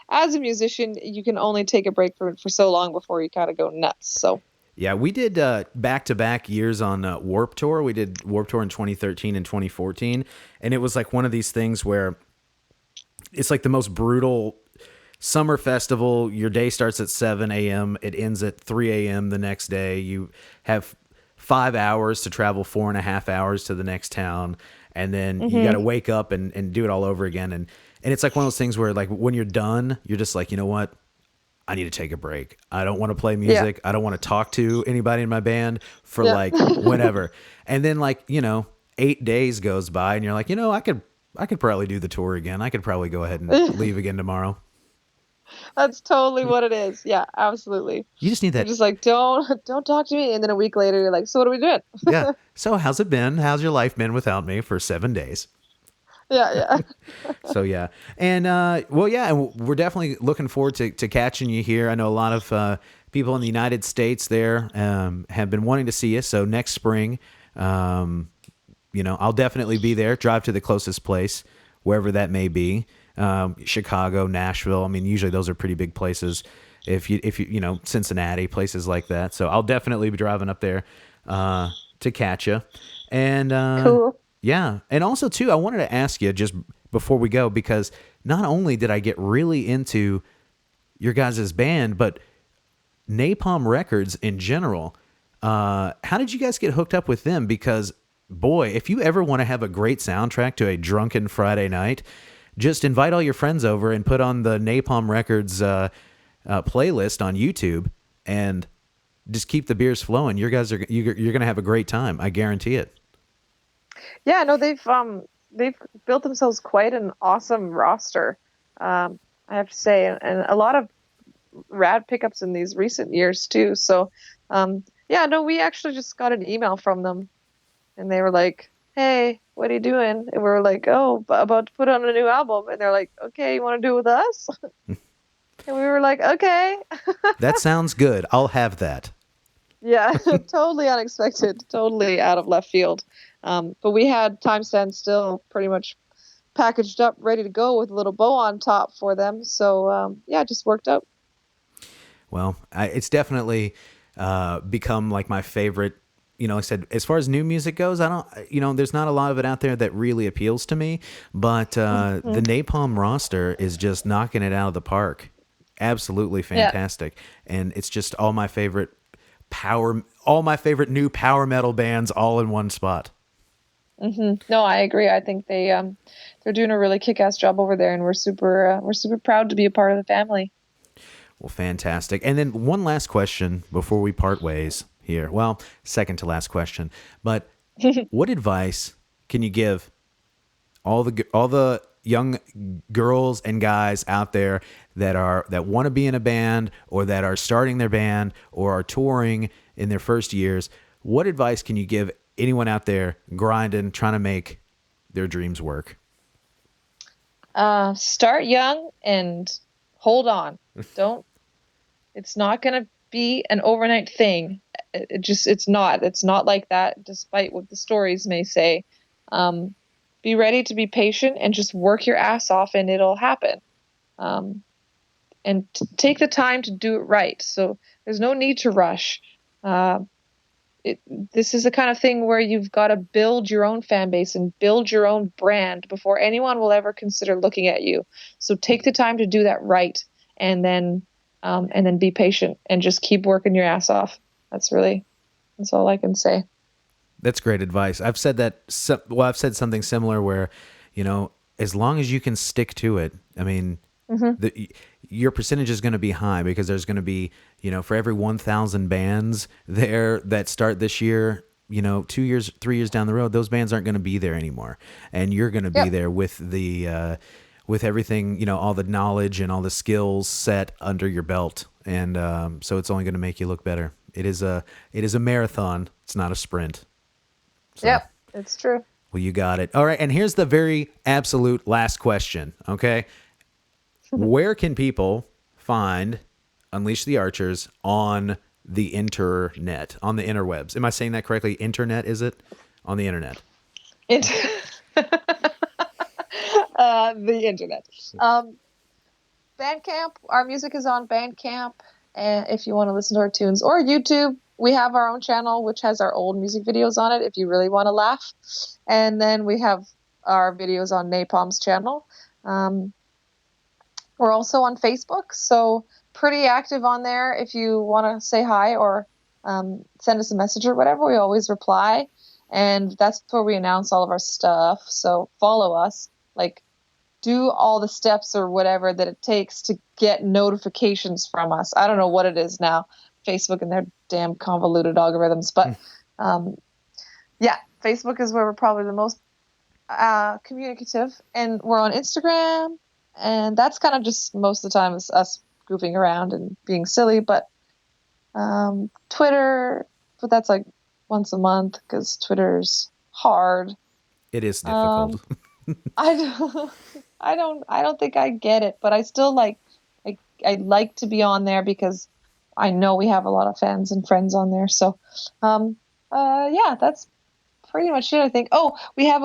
as a musician, you can only take a break for so long before you kind of go nuts. So, Yeah, we did back-to-back years on Warp Tour. We did Warp Tour in 2013 and 2014, and it was like one of these things where it's like the most brutal summer festival. Your day starts at 7 a.m., it ends at 3 a.m. the next day. You have 5 hours to travel 4.5 hours to the next town, and then you got to wake up and do it all over again. And it's like one of those things where, like, when you're done, you're just like, you know what? I need to take a break. I don't want to play music. I don't want to talk to anybody in my band for Yeah. like whenever. And then, like, 8 days goes by and you're like, I could probably do the tour again. I could probably go ahead and leave again tomorrow. That's totally what it is. Yeah, absolutely. You just need You're that. just like, don't talk to me. And then a week later, you're like, so what are we doing? Yeah. So how's it been? How's your life been without me for 7 days? Yeah. So yeah, and well, yeah, and we're definitely looking forward to catching you here. I know a lot of people in the United States there have been wanting to see you. So next spring, I'll definitely be there. Drive to the closest place, wherever that may be. Chicago, Nashville. I mean, usually those are pretty big places. If you Cincinnati, places like that. So I'll definitely be driving up there to catch you. And Cool. yeah. And also, too, I wanted to ask you just before we go, because not only did I get really into your guys' band, but Napalm Records in general. How did you guys get hooked up with them? Because, boy, if you ever want to have a great soundtrack to a drunken Friday night, just invite all your friends over and put on the Napalm Records playlist on YouTube and just keep the beers flowing. You're going to have a great time. I guarantee it. Yeah, no, they've built themselves quite an awesome roster. I have to say, and a lot of rad pickups in these recent years too. So, yeah, no, we actually just got an email from them, and they were like, "Hey, what are you doing?" And we were like, "Oh, about to put on a new album." And they're like, "Okay, you want to do it with us?" And we were like, "Okay." That sounds good. I'll have that. Yeah, totally unexpected, totally out of left field. But we had Time Stand Still pretty much packaged up, ready to go with a little bow on top for them. So, yeah, it just worked out. Well, it's definitely become like my favorite. Like I said, as far as new music goes, I don't, there's not a lot of it out there that really appeals to me. But the Napalm roster is just knocking it out of the park. Absolutely fantastic. And it's just all my favorite new power metal bands all in one spot. No, I agree. I think they're doing a really kick-ass job over there, and we're super proud to be a part of the family. Well, fantastic. And then one last question before we part ways here. Well, second to last question. But what advice can you give all the young girls and guys out there that want to be in a band, or that are starting their band, or are touring in their first years? What advice can you give anyone out there grinding, trying to make their dreams work? Start young and hold on. It's not going to be an overnight thing. It's not like that, despite what the stories may say. be ready to be patient and just work your ass off and it'll happen. And take the time to do it right. So there's no need to rush. This is the kind of thing where you've got to build your own fan base and build your own brand before anyone will ever consider looking at you. So take the time to do that right, and then be patient and just keep working your ass off. That's all I can say. That's great advice. I've said that. I've said something similar where, as long as you can stick to it, I mean, your percentage is going to be high because there's going to be, for every 1,000 bands there that start this year, 2 years, 3 years down the road, those bands aren't going to be there anymore. And you're going to be there with with everything, all the knowledge and all the skills set under your belt. And so it's only going to make you look better. It is a marathon. It's not a sprint. So, yep, it's true. Well, you got it. All right. And here's the very absolute last question. Okay. Where can people find Unleash the Archers on the internet, on the interwebs? Am I saying that correctly? Internet, is it? On the internet. The internet. Bandcamp. Our music is on Bandcamp. And if you want to listen to our tunes, or YouTube, we have our own channel, which has our old music videos on it if you really want to laugh. And then we have our videos on Napalm's channel. We're also on Facebook, so pretty active on there. If you want to say hi or send us a message or whatever, we always reply. And that's where we announce all of our stuff. So follow us. Do all the steps or whatever that it takes to get notifications from us. I don't know what it is now, Facebook and their damn convoluted algorithms. But Facebook is where we're probably the most communicative. And we're on Instagram. And that's kind of just most of the time is us goofing around and being silly. But Twitter, but that's once a month because Twitter's hard. It is difficult. I don't think I get it, but I still I like to be on there because I know we have a lot of fans and friends on there. So, that's pretty much it, I think. Oh, we have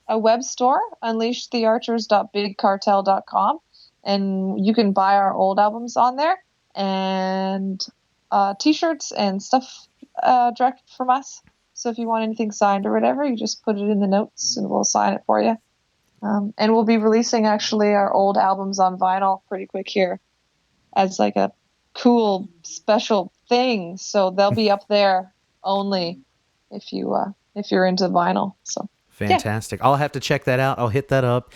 a web store, unleashthearchers.bigcartel.com, and you can buy our old albums on there and t-shirts and stuff direct from us. So if you want anything signed or whatever, you just put it in the notes and we'll sign it for you. And we'll be releasing actually our old albums on vinyl pretty quick here as a cool special thing. So they'll be up there only if you're into vinyl. So fantastic. Yeah. I'll have to check that out. I'll hit that up.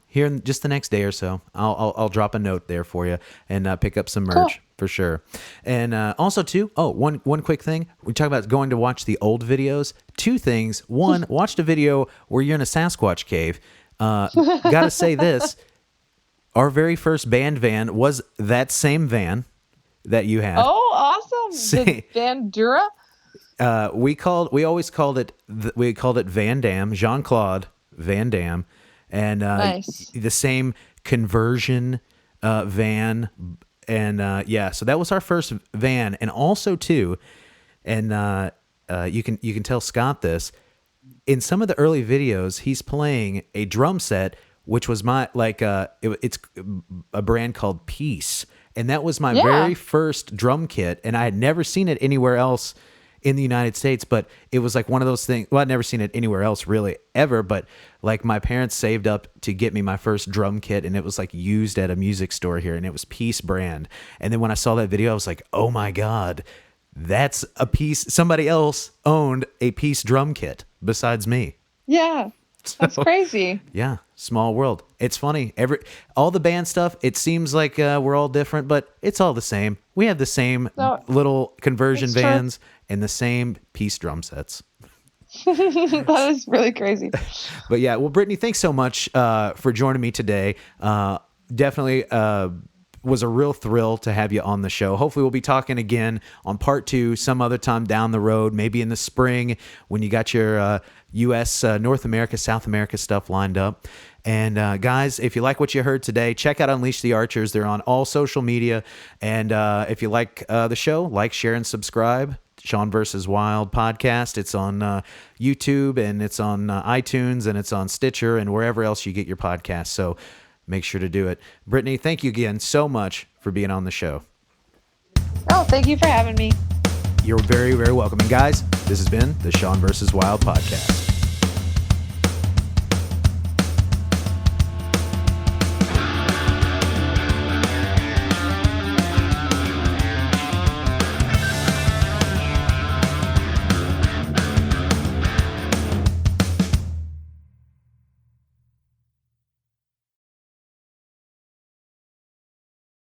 Here in just the next day or so, I'll drop a note there for you and pick up some merch for sure. And also too, one quick thing. We talk about going to watch the old videos. Two things. One, watched a video where you're in a Sasquatch cave. Gotta say this, our very first band van was that same van that you had. Oh, awesome. The Bandura? We always called it Van Damme, Jean-Claude Van Damme, and nice. The same conversion van, and so that was our first van, and also too, and you can tell Scott this in some of the early videos, he's playing a drum set, which was my it's a brand called Peace, and that was my very first drum kit, and I had never seen it anywhere else in the United States, but it was one of those things. Well, I'd never seen it anywhere else really ever, but my parents saved up to get me my first drum kit, and it was used at a music store here, and it was Peace brand. And then when I saw that video, I was like, oh my God, that's a Peace. Somebody else owned a Peace drum kit besides me. Yeah. That's crazy. Yeah. Small world. It's funny. All the band stuff, it seems like we're all different, but it's all the same. We have the same little conversion vans and the same Peace drum sets. That is really crazy. But yeah, well, Brittany, thanks so much for joining me today. Definitely was a real thrill to have you on the show. Hopefully we'll be talking again on part 2 some other time down the road, maybe in the spring when you got your U.S., North America, South America stuff lined up. And guys, if you like what you heard today, check out Unleash the Archers. They're on all social media. And if you like the show, like, share, and subscribe. Sean versus Wild podcast. It's on YouTube, and it's on iTunes, and it's on Stitcher, and wherever else you get your podcasts. So make sure to do it. Brittany, thank you again so much for being on the show. Oh, thank you for having me. You're very, very welcome. And guys, this has been the Sean versus Wild podcast.